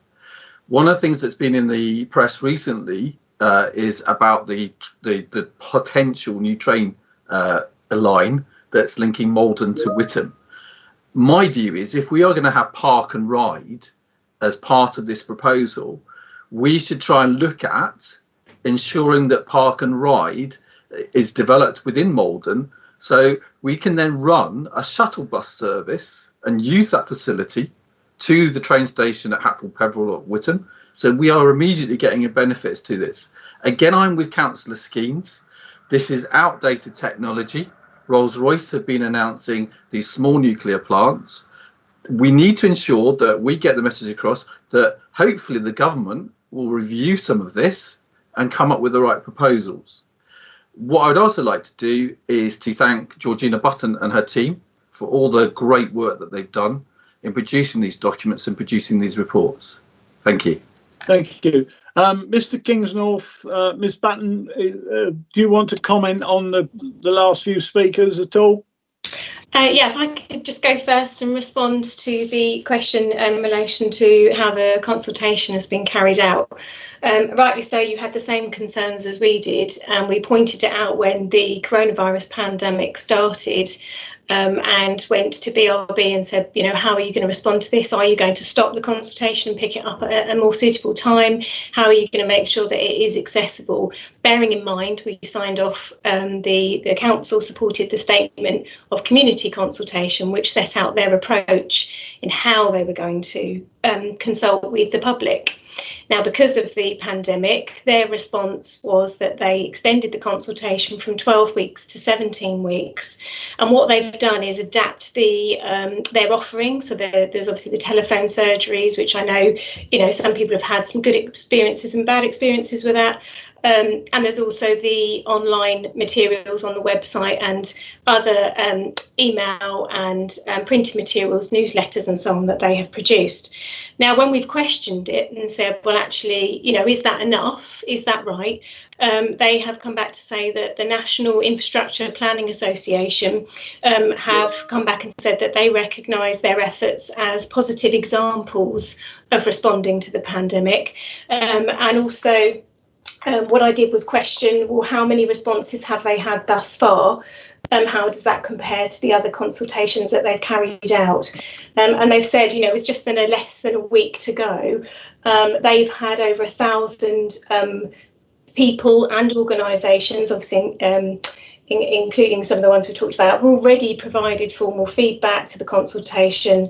One of the things that's been in the press recently is about the potential new train line that's linking Malden to Witham. My view is if we are going to have park and ride as part of this proposal, we should try and look at ensuring that park and ride is developed within Malden, so we can then run a shuttle bus service and use that facility to the train station at Hatfield, Peveril or Witham. So we are immediately getting benefits to this. Again, I'm with Councillor Skeens. This is outdated technology. Rolls-Royce have been announcing these small nuclear plants. We need to ensure that we get the message across that hopefully the government will review some of this and come up with the right proposals. What I'd also like to do is to thank Georgina Button and her team for all the great work that they've done in producing these documents and producing these reports. Thank you. Thank you. Mr. Kingsnorth, Ms. Button, do you want to comment on the last few speakers at all? Yeah, if I could just go first and respond to the question in relation to how the consultation has been carried out. Rightly so, you had the same concerns as we did, and we pointed it out when the coronavirus pandemic started. And went to BRB and said, you know, how are you going to respond to this? Are you going to stop the consultation and pick it up at a more suitable time? How are you going to make sure that it is accessible? Bearing in mind, we signed off, the council supported the statement of community consultation, which set out their approach in how they were going to consult with the public. Now, because of the pandemic, their response was that they extended the consultation from 12 weeks to 17 weeks. And what they've done is adapt their offering. So there's obviously the telephone surgeries, which I know, you know, some people have had some good experiences and bad experiences with that. And there's also the online materials on the website and other email and printed materials, newsletters and so on that they have produced. Now, when we've questioned it and said, well, actually, you know, is that enough? Is that right? They have come back to say that the National Infrastructure Planning Association have come back and said that they recognise their efforts as positive examples of responding to the pandemic. And also, what I did was question, well, how many responses have they had thus far? How does that compare to the other consultations that they've carried out? And they've said, you know, with just less than a week to go, they've had over 1,000 people and organisations, obviously including some of the ones we talked about, have already provided formal feedback to the consultation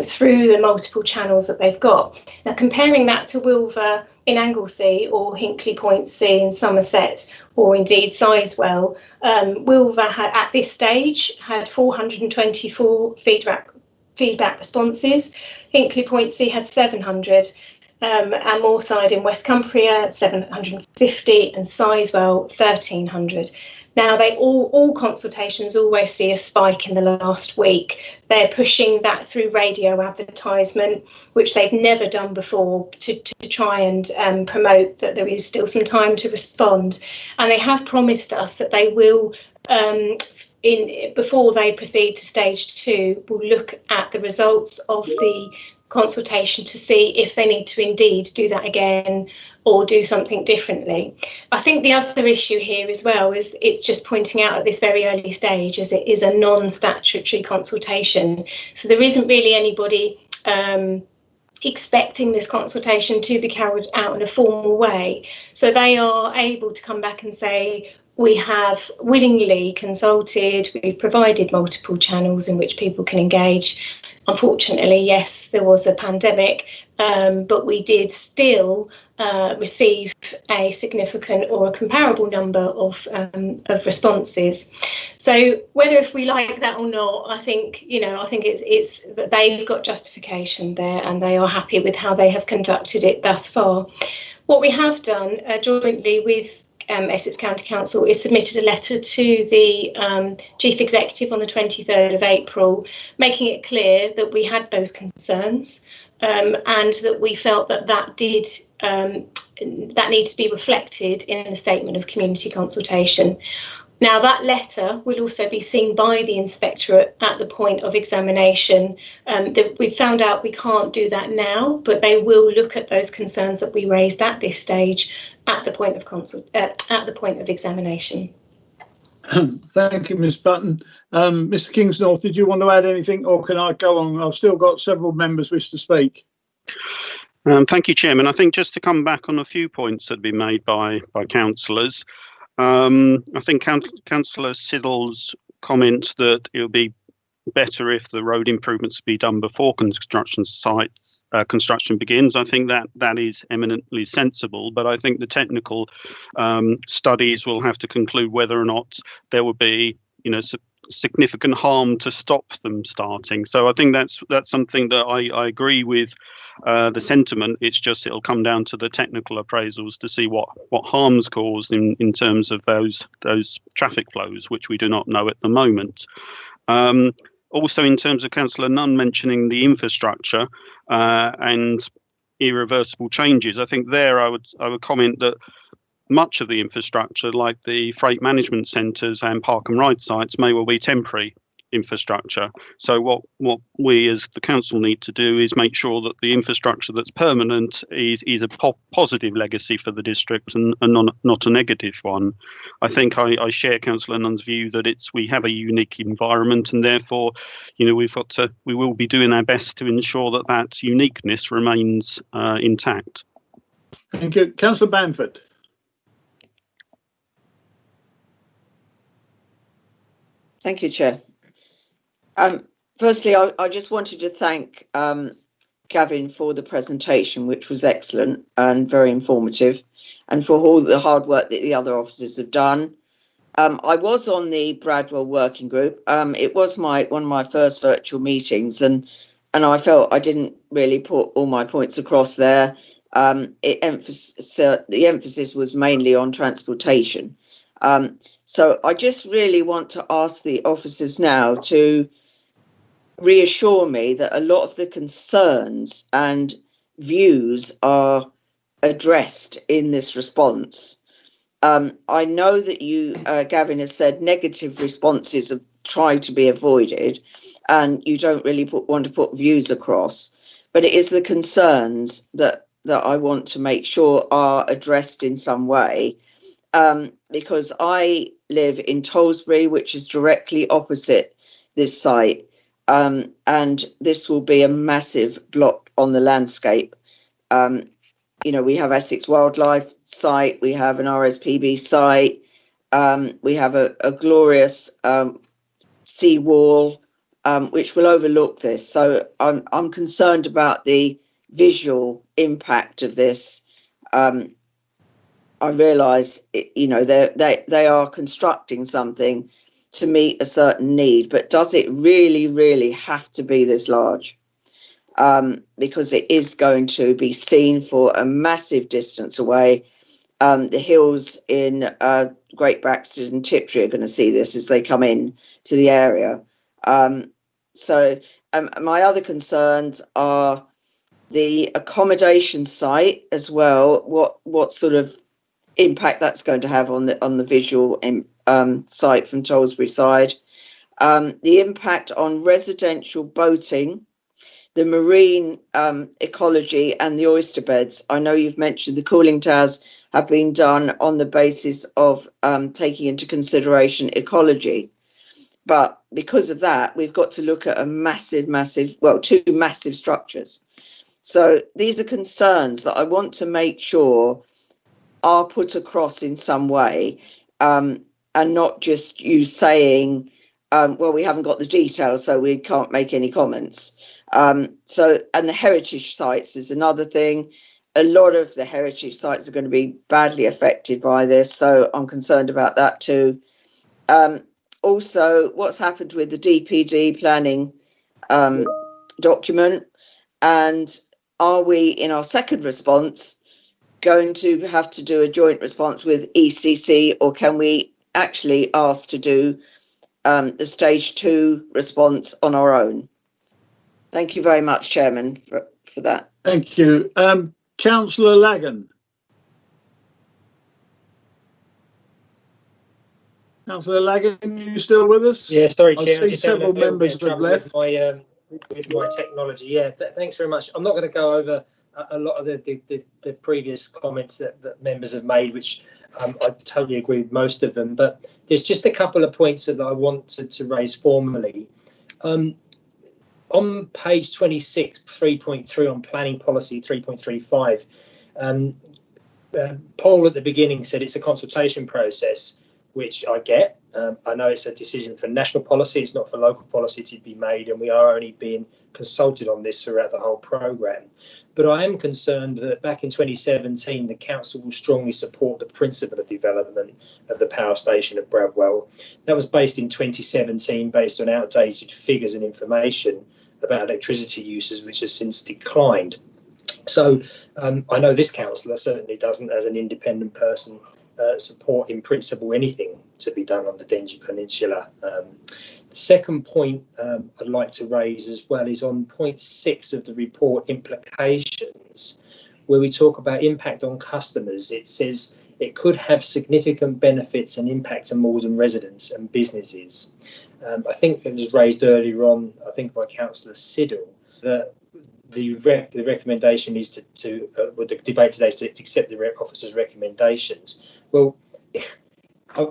through the multiple channels that they've got. Now, comparing that to Wilver in Anglesey or Hinkley Point C in Somerset, or indeed Sizewell, Wilver at this stage had 424 feedback responses. Hinkley Point C had 700. And Moorside in West Cumbria 750 and Sizewell 1,300. Now, they all consultations always see a spike in the last week. They're pushing that through radio advertisement, which they've never done before, to try and promote that there is still some time to respond. And they have promised us that they will, before they proceed to stage 2, will look at the results of the consultation to see if they need to indeed do that again or do something differently. I think the other issue here as well is it's just pointing out at this very early stage as it is a non-statutory consultation. So there isn't really anybody expecting this consultation to be carried out in a formal way. So they are able to come back and say, we have willingly consulted, we've provided multiple channels in which people can engage. Unfortunately, yes, there was a pandemic, but we did still receive a significant or a comparable number of responses. So whether if we like that or not, I think it's that they've got justification there and they are happy with how they have conducted it thus far. What we have done jointly with Essex County Council is submitted a letter to the Chief Executive on the 23rd of April, making it clear that we had those concerns and that we felt that that needs to be reflected in the statement of community consultation. Now, that letter will also be seen by the inspectorate at the point of examination. We found out we can't do that now, but they will look at those concerns that we raised at this stage at the point of examination. Thank you, Ms. Button. Mr. Kingsnorth, did you want to add anything, or can I go on? I've still got several members wish to speak. Thank you, Chairman. I think just to come back on a few points that have been made by councillors. I think Councillor Siddle's comment that it would be better if the road improvements be done before construction begins. I think that is eminently sensible, but I think the technical studies will have to conclude whether or not there will be, significant harm to stop them starting. So I think that's something that I agree with the sentiment. It's just it'll come down to the technical appraisals to see what harm's caused in terms of those traffic flows, which we do not know at the moment. Also, in terms of Councillor Nunn mentioning the infrastructure and irreversible changes, I think there I would comment that much of the infrastructure, like the freight management centres and park and ride sites, may well be temporary infrastructure. So what we as the council need to do is make sure that the infrastructure that's permanent is a positive legacy for the district and not a negative one. I think I share Councillor Nunn's view that we have a unique environment, and therefore, we will be doing our best to ensure that uniqueness remains intact. Thank you, Councillor Bamford. Thank you, Chair. Firstly, I just wanted to thank Gavin for the presentation, which was excellent and very informative, and for all the hard work that the other officers have done. I was on the Bradwell working group. It was one of my first virtual meetings, and I felt I didn't really put all my points across there. The emphasis was mainly on transportation. So I just really want to ask the officers now to reassure me that a lot of the concerns and views are addressed in this response. I know that you, Gavin, has said negative responses have tried to be avoided and you don't really want to put views across, but it is the concerns that I want to make sure are addressed in some way. Because I live in Tollesbury, which is directly opposite this site, and this will be a massive blot on the landscape. We have Essex Wildlife site, we have an RSPB site, we have a glorious sea wall, which will overlook this. So I'm concerned about the visual impact of this. I realise, they are constructing something to meet a certain need, but does it really, really have to be this large? Because it is going to be seen for a massive distance away. The hills in Great Braxton and Tiptree are going to see this as they come in to the area. So my other concerns are the accommodation site as well. What sort of impact that's going to have on the visual site from Tollesbury side, the impact on residential boating, the marine ecology and the oyster beds. I know you've mentioned the cooling towers have been done on the basis of taking into consideration ecology, but because of that we've got to look at two massive structures. So these are concerns that I want to make sure are put across in some way, and not just you saying, well, we haven't got the details, so we can't make any comments. And the heritage sites is another thing. A lot of the heritage sites are going to be badly affected by this, so I'm concerned about that too. Also, what's happened with the DPD planning document, and are we, in our second response, going to have to do a joint response with ECC, or can we actually ask to do the stage 2 response on our own? Thank you very much, Chairman, for that. Thank you. Councillor Lagan. Councillor Lagan, are you still with us? Yeah, sorry, I Chair. see several members have left. With my technology. Yeah, thanks very much. I'm not going to go over a lot of the previous comments that members have made, which I totally agree with most of them. But there's just a couple of points that I want to raise formally. On page 26, 3.3 on planning policy 3.35, Paul at the beginning said it's a consultation process, which I get. I know it's a decision for national policy, it's not for local policy to be made, and we are only being consulted on this throughout the whole programme. But I am concerned that back in 2017, the council will strongly support the principle of development of the power station at Bradwell. That was based in 2017, based on outdated figures and information about electricity uses, which has since declined. So I know this councillor certainly doesn't, as an independent person, support in principle anything to be done on the Dengie Peninsula. The second point I'd like to raise as well is on point 6 of the report, implications, where we talk about impact on customers. It says it could have significant benefits and impact on Malden residents and businesses. I think it was raised earlier on, I think by Councillor Siddle, that the recommendation is with the debate today is to accept the officer's recommendations. Well,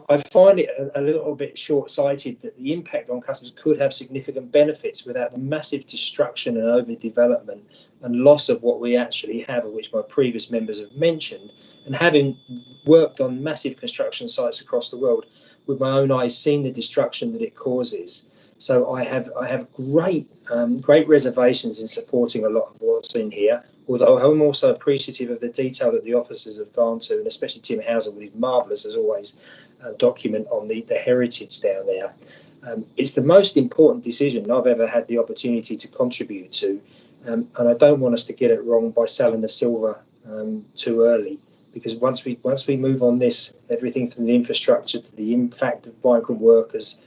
I find it a little bit short-sighted that the impact on customers could have significant benefits without the massive destruction and overdevelopment and loss of what we actually have, of which my previous members have mentioned, and having worked on massive construction sites across the world, with my own eyes seen the destruction that it causes. So I have great reservations in supporting a lot of what's in here, although I'm also appreciative of the detail that the officers have gone to, and especially Tim Hauser with his marvellous, as always, document on the heritage down there. It's the most important decision I've ever had the opportunity to contribute to, and I don't want us to get it wrong by selling the silver too early. Because once we move on this, everything from the infrastructure to the impact of migrant workers,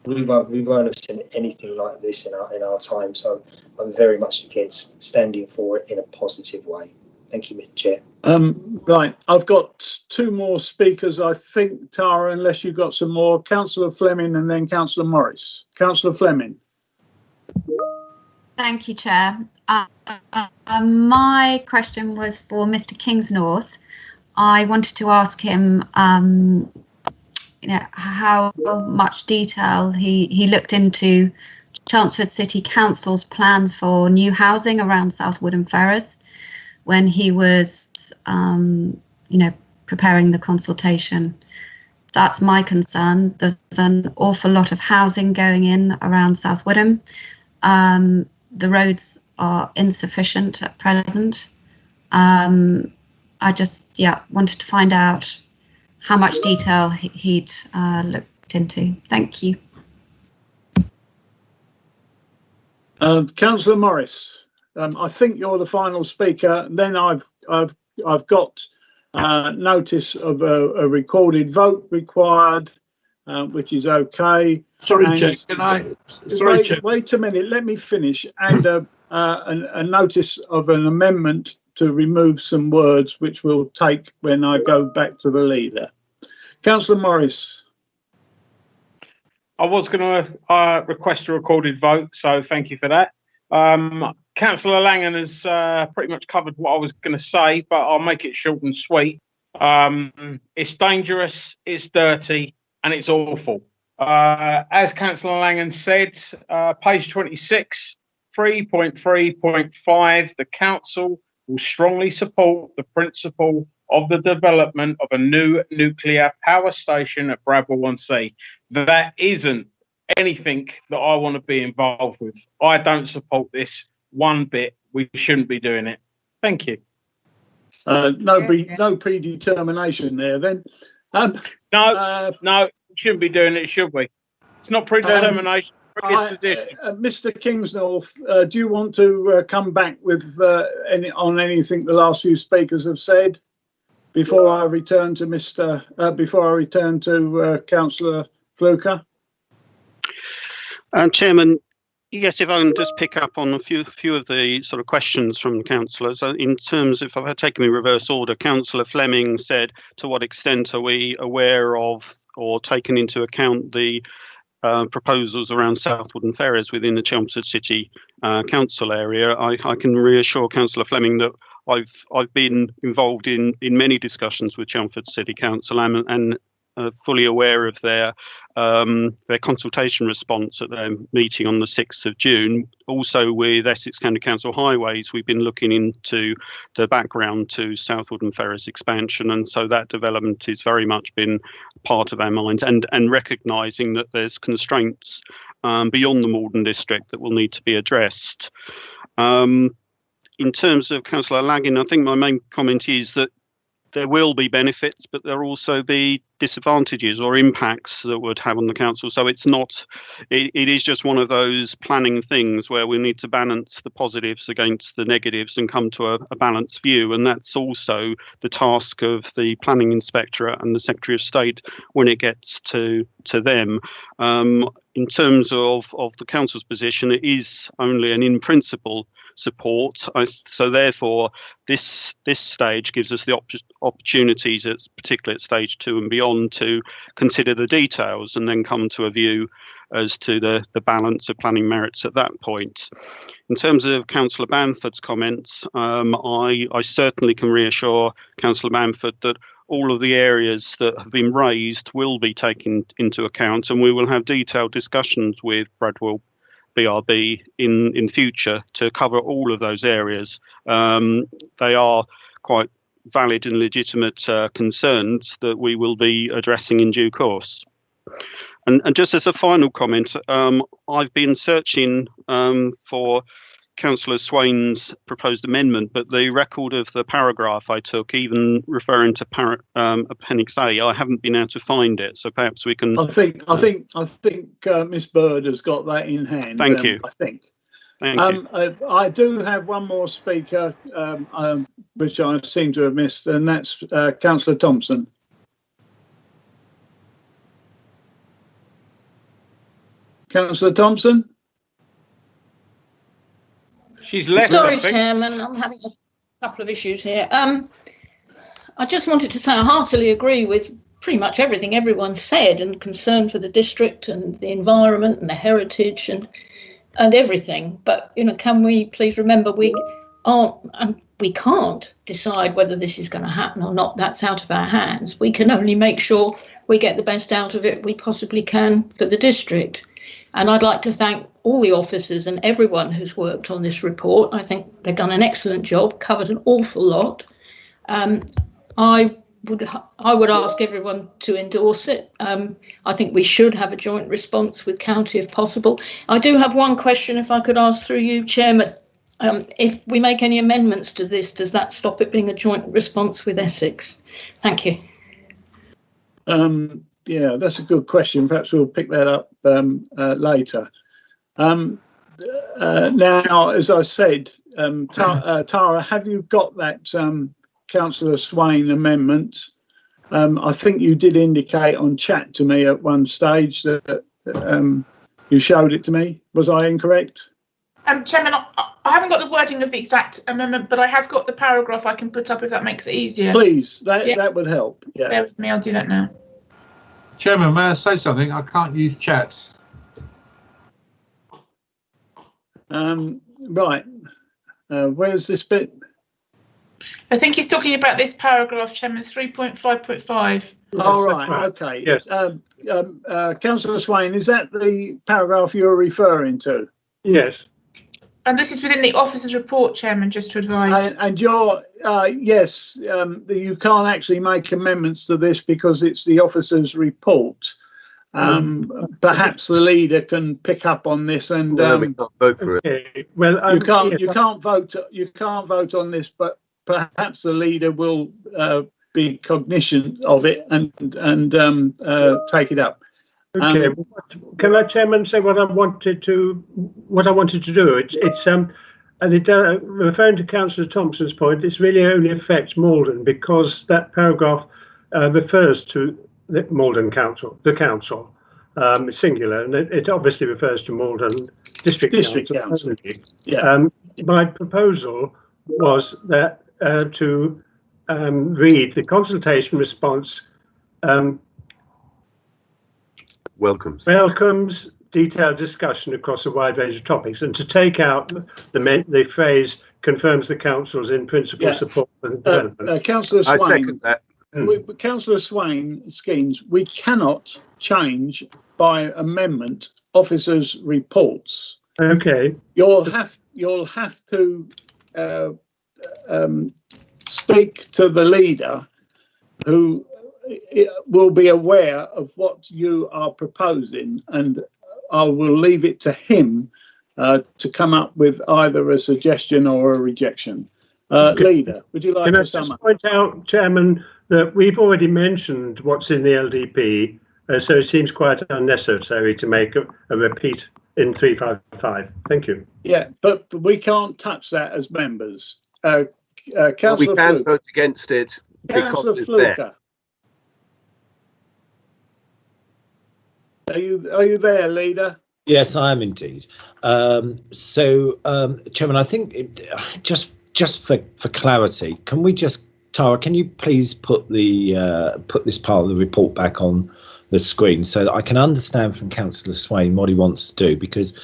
we won't have seen anything like this in our time. So I'm very much against standing for it in a positive way. Thank you, Mr. Chair. Right, I've got 2 more speakers, I think, Tara, unless you've got some more. Councillor Fleming and then Councillor Morris. Councillor Fleming. Thank you, Chair. My question was for Mr. Kingsnorth. I wanted to ask him, how much detail he looked into Chelmsford City Council's plans for new housing around South Woodham Ferrers when he was, preparing the consultation. That's my concern. There's an awful lot of housing going in around South Woodham. The roads are insufficient at present. I just, wanted to find out how much detail he'd looked into. Thank you. Councillor Morris, I think you're the final speaker. Then I've got notice of a recorded vote required, which is okay. Sorry, Chair. Can I? Sorry, Chair. Wait a minute. Let me finish. And a notice of an amendment to remove some words, which we'll take when I go back to the leader. Councillor Morris. I was going to request a recorded vote, so thank you for that. Councillor Langan has pretty much covered what I was going to say, but I'll make it short and sweet. It's dangerous, it's dirty, and it's awful. As Councillor Langan said, page 26, 3.3.5, the council will strongly support the principle of the development of a new nuclear power station at Bradwell C. That isn't anything that I want to be involved with. I don't support this one bit. We shouldn't be doing it. Thank you. No predetermination there then. No, we shouldn't be doing it, should we? It's not predetermination. Mr. Kingsnorth, do you want to come back with on anything the last few speakers have said before I return to Councillor Fluker? Chairman, yes, if I can just pick up on a few of the sort of questions from councillors. In terms of, if I've taken in reverse order, Councillor Fleming said, to what extent are we aware of or taken into account the proposals around Southwood and Ferrers within the Chelmsford City Council area? I can reassure Councillor Fleming that I've been involved in many discussions with Chelmsford City Council and fully aware of their consultation response at their meeting on the 6th of June. Also with Essex County Council Highways, we've been looking into the background to Southwood and Ferrers expansion, and so that development has very much been part of our minds, and recognising that there's constraints beyond the Malden district that will need to be addressed. In terms of Councillor Laggin, I think my main comment is that there will be benefits, but there will also be disadvantages or impacts that would have on the council. So it's not, it is just one of those planning things where we need to balance the positives against the negatives and come to a balanced view. And that's also the task of the planning inspectorate and the Secretary of State when it gets to them. In terms of the council's position, it is only an in principle support. So therefore, this stage gives us the opportunities, particularly at stage 2 and beyond, to consider the details and then come to a view as to the balance of planning merits at that point. In terms of Councillor Bamford's comments, I certainly can reassure Councillor Bamford that all of the areas that have been raised will be taken into account, and we will have detailed discussions with Bradwell BRB in future to cover all of those areas. They are quite valid and legitimate concerns that we will be addressing in due course. And just as a final comment, I've been searching for Councillor Swain's proposed amendment, but the record of the paragraph I took, even referring to Appendix A, I haven't been able to find it. So perhaps we can. I think Miss Bird has got that in hand. Thank you. I think. Thank you. I do have one more speaker, which I seem to have missed, and that's Councillor Thompson. Councillor Thompson. She's left. Sorry, Chairman, I'm having a couple of issues here. I just wanted to say I heartily agree with pretty much everything everyone said, and concern for the district and the environment and the heritage and everything. But can we please remember we can't decide whether this is going to happen or not. That's out of our hands. We can only make sure we get the best out of it we possibly can for the district. And I'd like to thank all the officers and everyone who's worked on this report. I think they've done an excellent job, covered an awful lot. I would ask everyone to endorse it. I think we should have a joint response with County if possible. I do have one question, if I could ask through you, Chairman. If we make any amendments to this, does that stop it being a joint response with Essex? Thank you. Yeah, that's a good question. Perhaps we'll pick that up later. Now, as I said, Tara, have you got that Councillor Swain amendment? I think you did indicate on chat to me at one stage that you showed it to me. Was I incorrect? Chairman, I haven't got the wording of the exact amendment, but I have got the paragraph I can put up if that makes it easier. Please, that would help. Yeah. Bear with me, I'll do that now. Chairman, may I say something? I can't use chat. Right. Where's this bit? I think he's talking about this paragraph, Chairman, 3.5.5. Oh, right. Okay. Yes. Councillor Swain, is that the paragraph you're referring to? Yes. And this is within the officer's report, Chairman, just to advise. And you're, yes, you can't actually make amendments to this because it's the officer's report. Perhaps the leader can pick up on this and we can't vote for it. Okay. Well, you can't vote on this, but perhaps the leader will be cognizant of it and take it up. Okay, can I, Chairman, say what I wanted to do? It's referring to Councillor Thompson's point, this really only affects Malden because that paragraph refers to the Malden Council, the council, singular, and it obviously refers to Malden District Council. Yeah. My proposal was that to read the consultation response. Welcomes detailed discussion across a wide range of topics, and to take out the phrase confirms the council's in principle support for the development. Councillor Swain, I second that. Councillor Skeens, we cannot change by amendment officers' reports. Okay. You'll have to speak to the leader, who will be aware of what you are proposing, and I will leave it to him to come up with either a suggestion or a rejection. Leader, would you like to sum up? Can I just point out, Chairman, that we've already mentioned what's in the LDP, so it seems quite unnecessary to make a repeat in 355. Thank you. Yeah, but we can't touch that as members. Councillor we can vote against it because it's there. Are you there, leader? Yes, I am indeed. Chairman, I think just for clarity, can we just, Tara, can you please put this part of the report back on the screen so that I can understand from Councillor Swain what he wants to do, because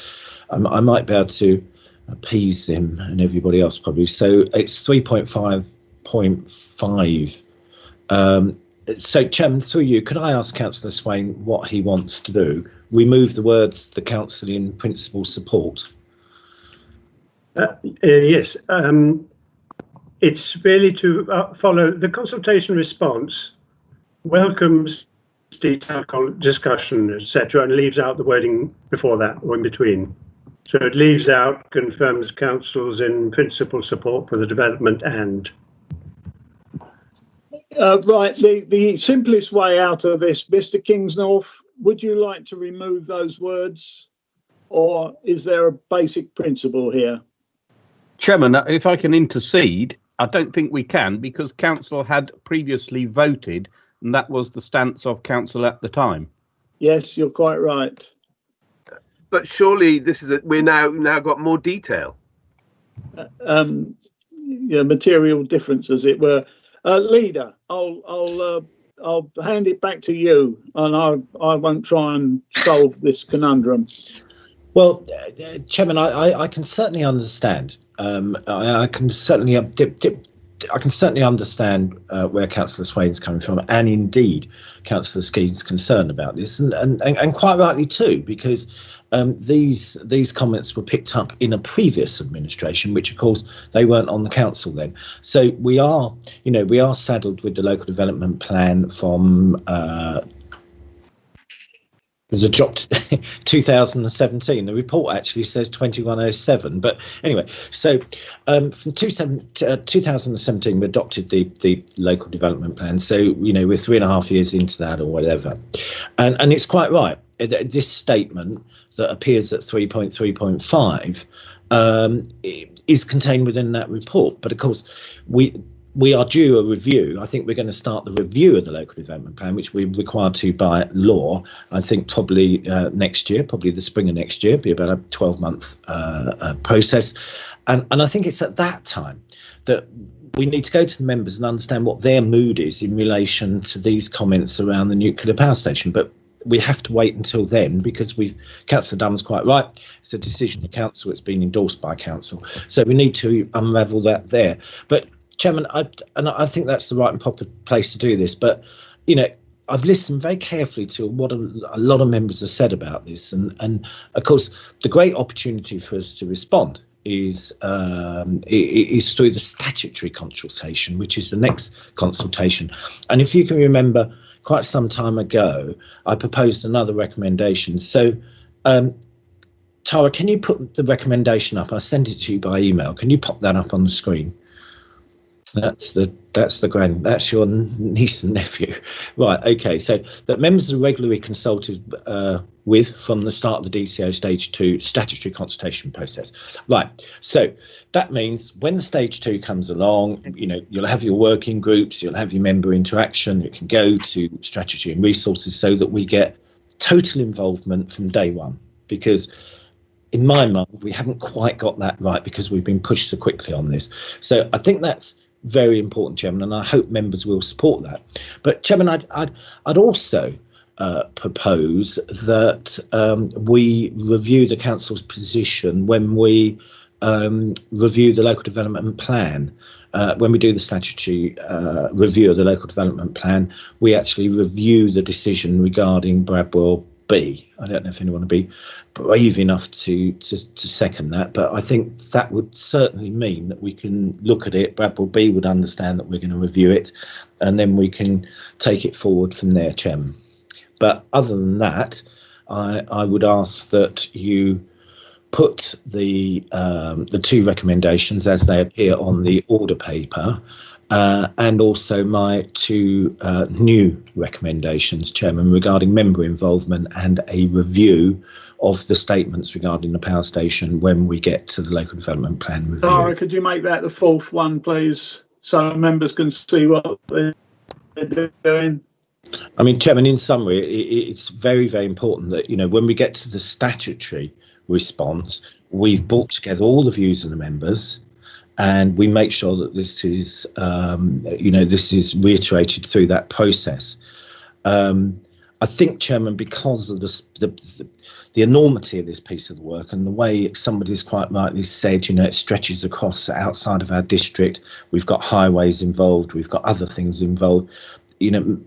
I might be able to appease him and everybody else probably. So it's 3.5.5. So, Chairman, through you, could I ask Councillor Swain what he wants to do? Remove the words "the council in principle support." Yes, it's really to follow the consultation response, welcomes detailed discussion, etc., and leaves out the wording before that or in between. So it leaves out confirms councils in principle support for the development and. Right, the simplest way out of this, Mr. Kingsnorth, would you like to remove those words, or is there a basic principle here? Chairman, if I can intercede, I don't think we can, because council had previously voted, and that was the stance of council at the time. Yes, you're quite right. But surely this is we're now got more detail. Yeah, material difference, as it were. Leader, I'll hand it back to you, and I won't try and solve this conundrum. Well, Chairman, I can certainly understand. I can certainly understand where Councillor Swain's coming from, and indeed Councillor Skeen's concerned about this, and quite rightly too, because these comments were picked up in a previous administration, which of course they weren't on the council then. So we are saddled with the local development plan from there's a drop 2017. The report actually says 2107, but anyway, so from 2017 we adopted the local development plan, so we're 3.5 years into that or whatever, and it's quite right. This statement that appears at 3.3.5 is contained within that report, but of course we are due a review. I think we're going to start the review of the local development plan, which we're required to by law, I think probably next year, probably the spring of next year, be about a 12-month process. And I think it's at that time that we need to go to the members and understand what their mood is in relation to these comments around the nuclear power station. But we have to wait until then, because Councillor Dunn's quite right. It's a decision of council. It's been endorsed by council. So we need to unravel that there. But Chairman, I think that's the right and proper place to do this. But, I've listened very carefully to what a lot of members have said about this. And of course, the great opportunity for us to respond is through the statutory consultation, which is the next consultation. And if you can remember, quite some time ago, I proposed another recommendation. So, Tara, can you put the recommendation up? I sent it to you by email. Can you pop that up on the screen? That's your niece and nephew. Right, okay, so that members are regularly consulted with from the start of the DCO stage 2 statutory consultation process. Right, so that means when the stage 2 comes along, you know, you'll have your working groups, you'll have your member interaction, you can go to strategy and resources so that we get total involvement from day one, because in my mind, we haven't quite got that right because we've been pushed so quickly on this. So I think that's very important, Chairman, and I hope members will support that. But Chairman, I'd also propose that we review the council's position when we review the local development plan. When we do the statutory review of the local development plan, we actually review the decision regarding Bradwell B. I don't know if anyone would be brave enough to second that, but I think that would certainly mean that we can look at it. Bradwell B would understand that we're going to review it, and then we can take it forward from there, Chairman. But other than that, I would ask that you put the 2 recommendations as they appear on the order paper, and also my 2 new recommendations, Chairman, regarding member involvement and a review of the statements regarding the power station when we get to the local development plan review. Tara, could you make that the 4th one, please, so members can see what they're doing? I mean, Chairman, in summary, it's very, very important that, you know, when we get to the statutory response, we've brought together all the views of the members, and we make sure that this is, this is reiterated through that process. I think, Chairman, because of the enormity of this piece of the work and the way somebody's quite rightly said, you know, it stretches across outside of our district. We've got highways involved. We've got other things involved. You know,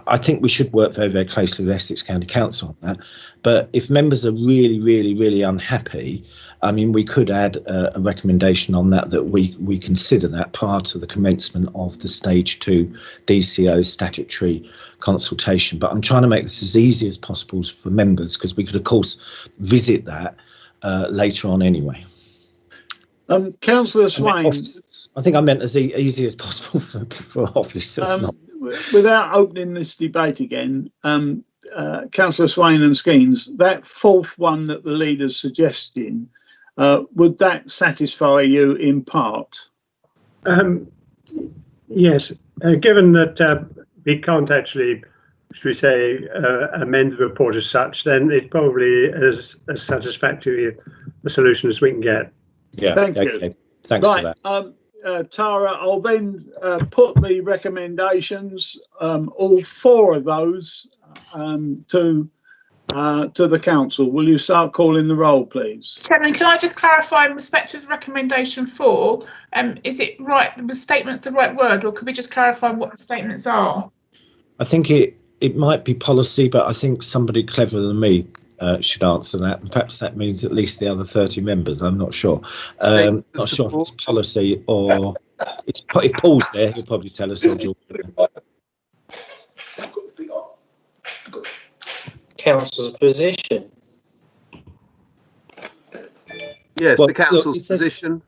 I think we should work very, very closely with Essex County Council on that. But if members are really, really, really unhappy, I mean, we could add a recommendation on that we consider that prior to the commencement of the stage 2 DCO statutory consultation. But I'm trying to make this as easy as possible for members, because we could, of course, visit that later on anyway. Councillor Swain. I think I meant as easy as possible for officers. Without opening this debate again, Councillor Swain and Skeens, that 4th one that the leader's suggesting, would that satisfy you in part? Yes, given that we can't actually, should we say, amend the report as such, then it's probably as satisfactory a solution as we can get. Yeah, thank you. Thanks right, for that. Tara, I'll then put the recommendations, all 4 of those, to the council. Will you start calling the roll, please? Chairman, can I just clarify in respect of recommendation 4? Is it right? Was statements the right word, or could we just clarify what the statements are? I think it might be policy, but I think somebody cleverer than me should answer that, and perhaps that means at least the other 30 members. I'm not sure. Not sure if it's policy or if Paul's there, he'll probably tell us. Council's position. Yes, well, the council's position.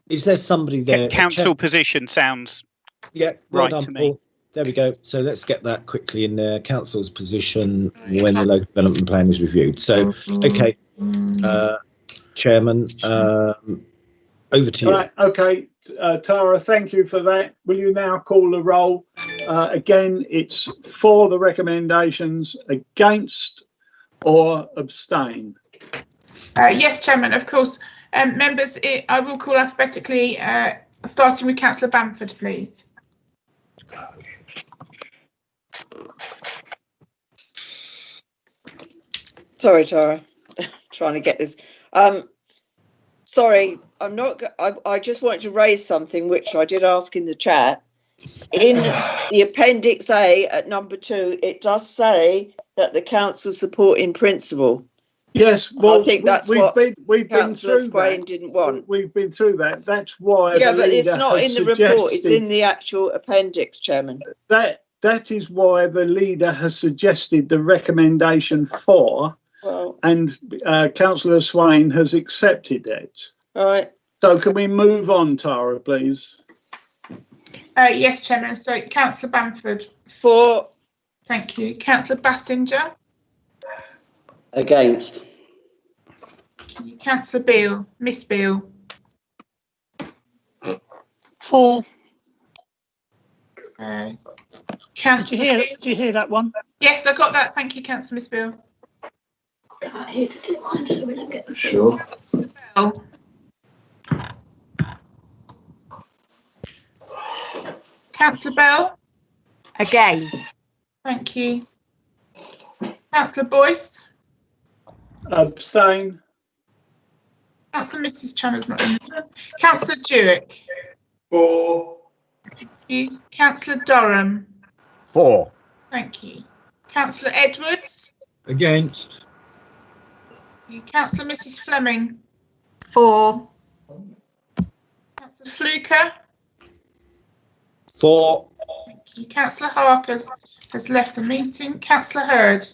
Is there somebody there? Council position sounds right to me. Paul. There we go. So let's get that quickly in there. Council's position when the local development plan is reviewed. So, okay, Chairman, over to you. Right, okay, Tara, thank you for that. Will you now call the roll? Again, it's for the recommendations, against or abstain. Yes, Chairman, of course. Members, I will call alphabetically, starting with Councillor Bamford, please. Sorry, Tara, trying to get this. Sorry, I'm not. I just wanted to raise something which I did ask in the chat. In the Appendix A at number 2, it does say that the council support in principle. Yes, well, I think that's we've what been Councillor through Swain that. didn't want. We've been through that. That's why. Yeah, the but it's leader not has in the report. It's suggested- in the actual appendix, Chairman. That is why the leader has suggested the recommendation for, and Councillor Swain has accepted it. All right. So can we move on, Tara, please? Yes, Chairman. So Councillor Bamford. For. Thank you. Councillor Bassinger. Against. Councillor Beale. Miss Beale. For. Councillor Did you hear that one? Yes, I got that. Thank you, Councillor Miss Beale. Here to do mine so we don't get the Sure. Bell. Councillor Bell. Again. Thank you. Councillor Boyce. Abstain. Councillor Mrs. Channer's not in there. Councillor Jewick. For. Thank you. Councillor Durham. For. Thank you. Councillor Edwards. Against. Councillor Mrs. Fleming. For. Councillor Fluker. For. Thank you. Councillor Harker has left the meeting. Councillor Hurd.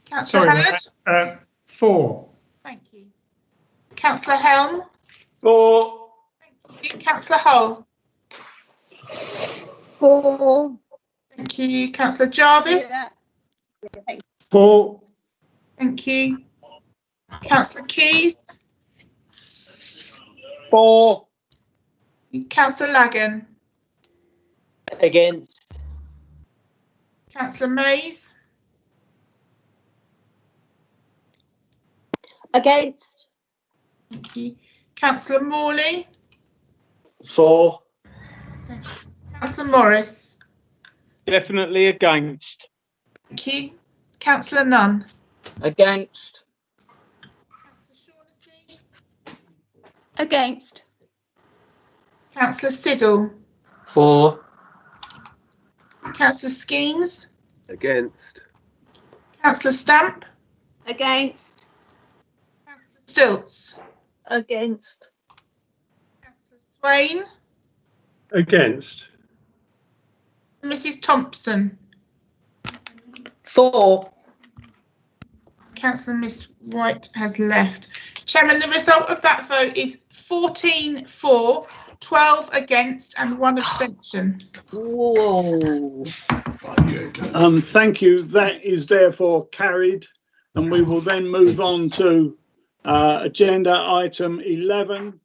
Councillor Hurd. For. Thank you. Councillor Helm. For. Thank you. Councillor Hull. For. Thank you. Councillor Jarvis. For. Thank you. Councillor Keys. For. Councillor Lagan. Against. Councillor Mays. Against. Thank you. Councillor Morley. For. Councillor Morris. Definitely against. Thank you. Councillor Nunn. Against. Against. Councillor Siddle. For. Councillor Skeens. Against. Councillor Stamp. Against. Stilts. Against. Swain. Against. Mrs. Thompson. For. Councillor Miss White has left. Chairman, the result of that vote is 14 for, 12 against and 1 abstention. Whoa. Thank you. That is therefore carried, and we will then move on to agenda item 11,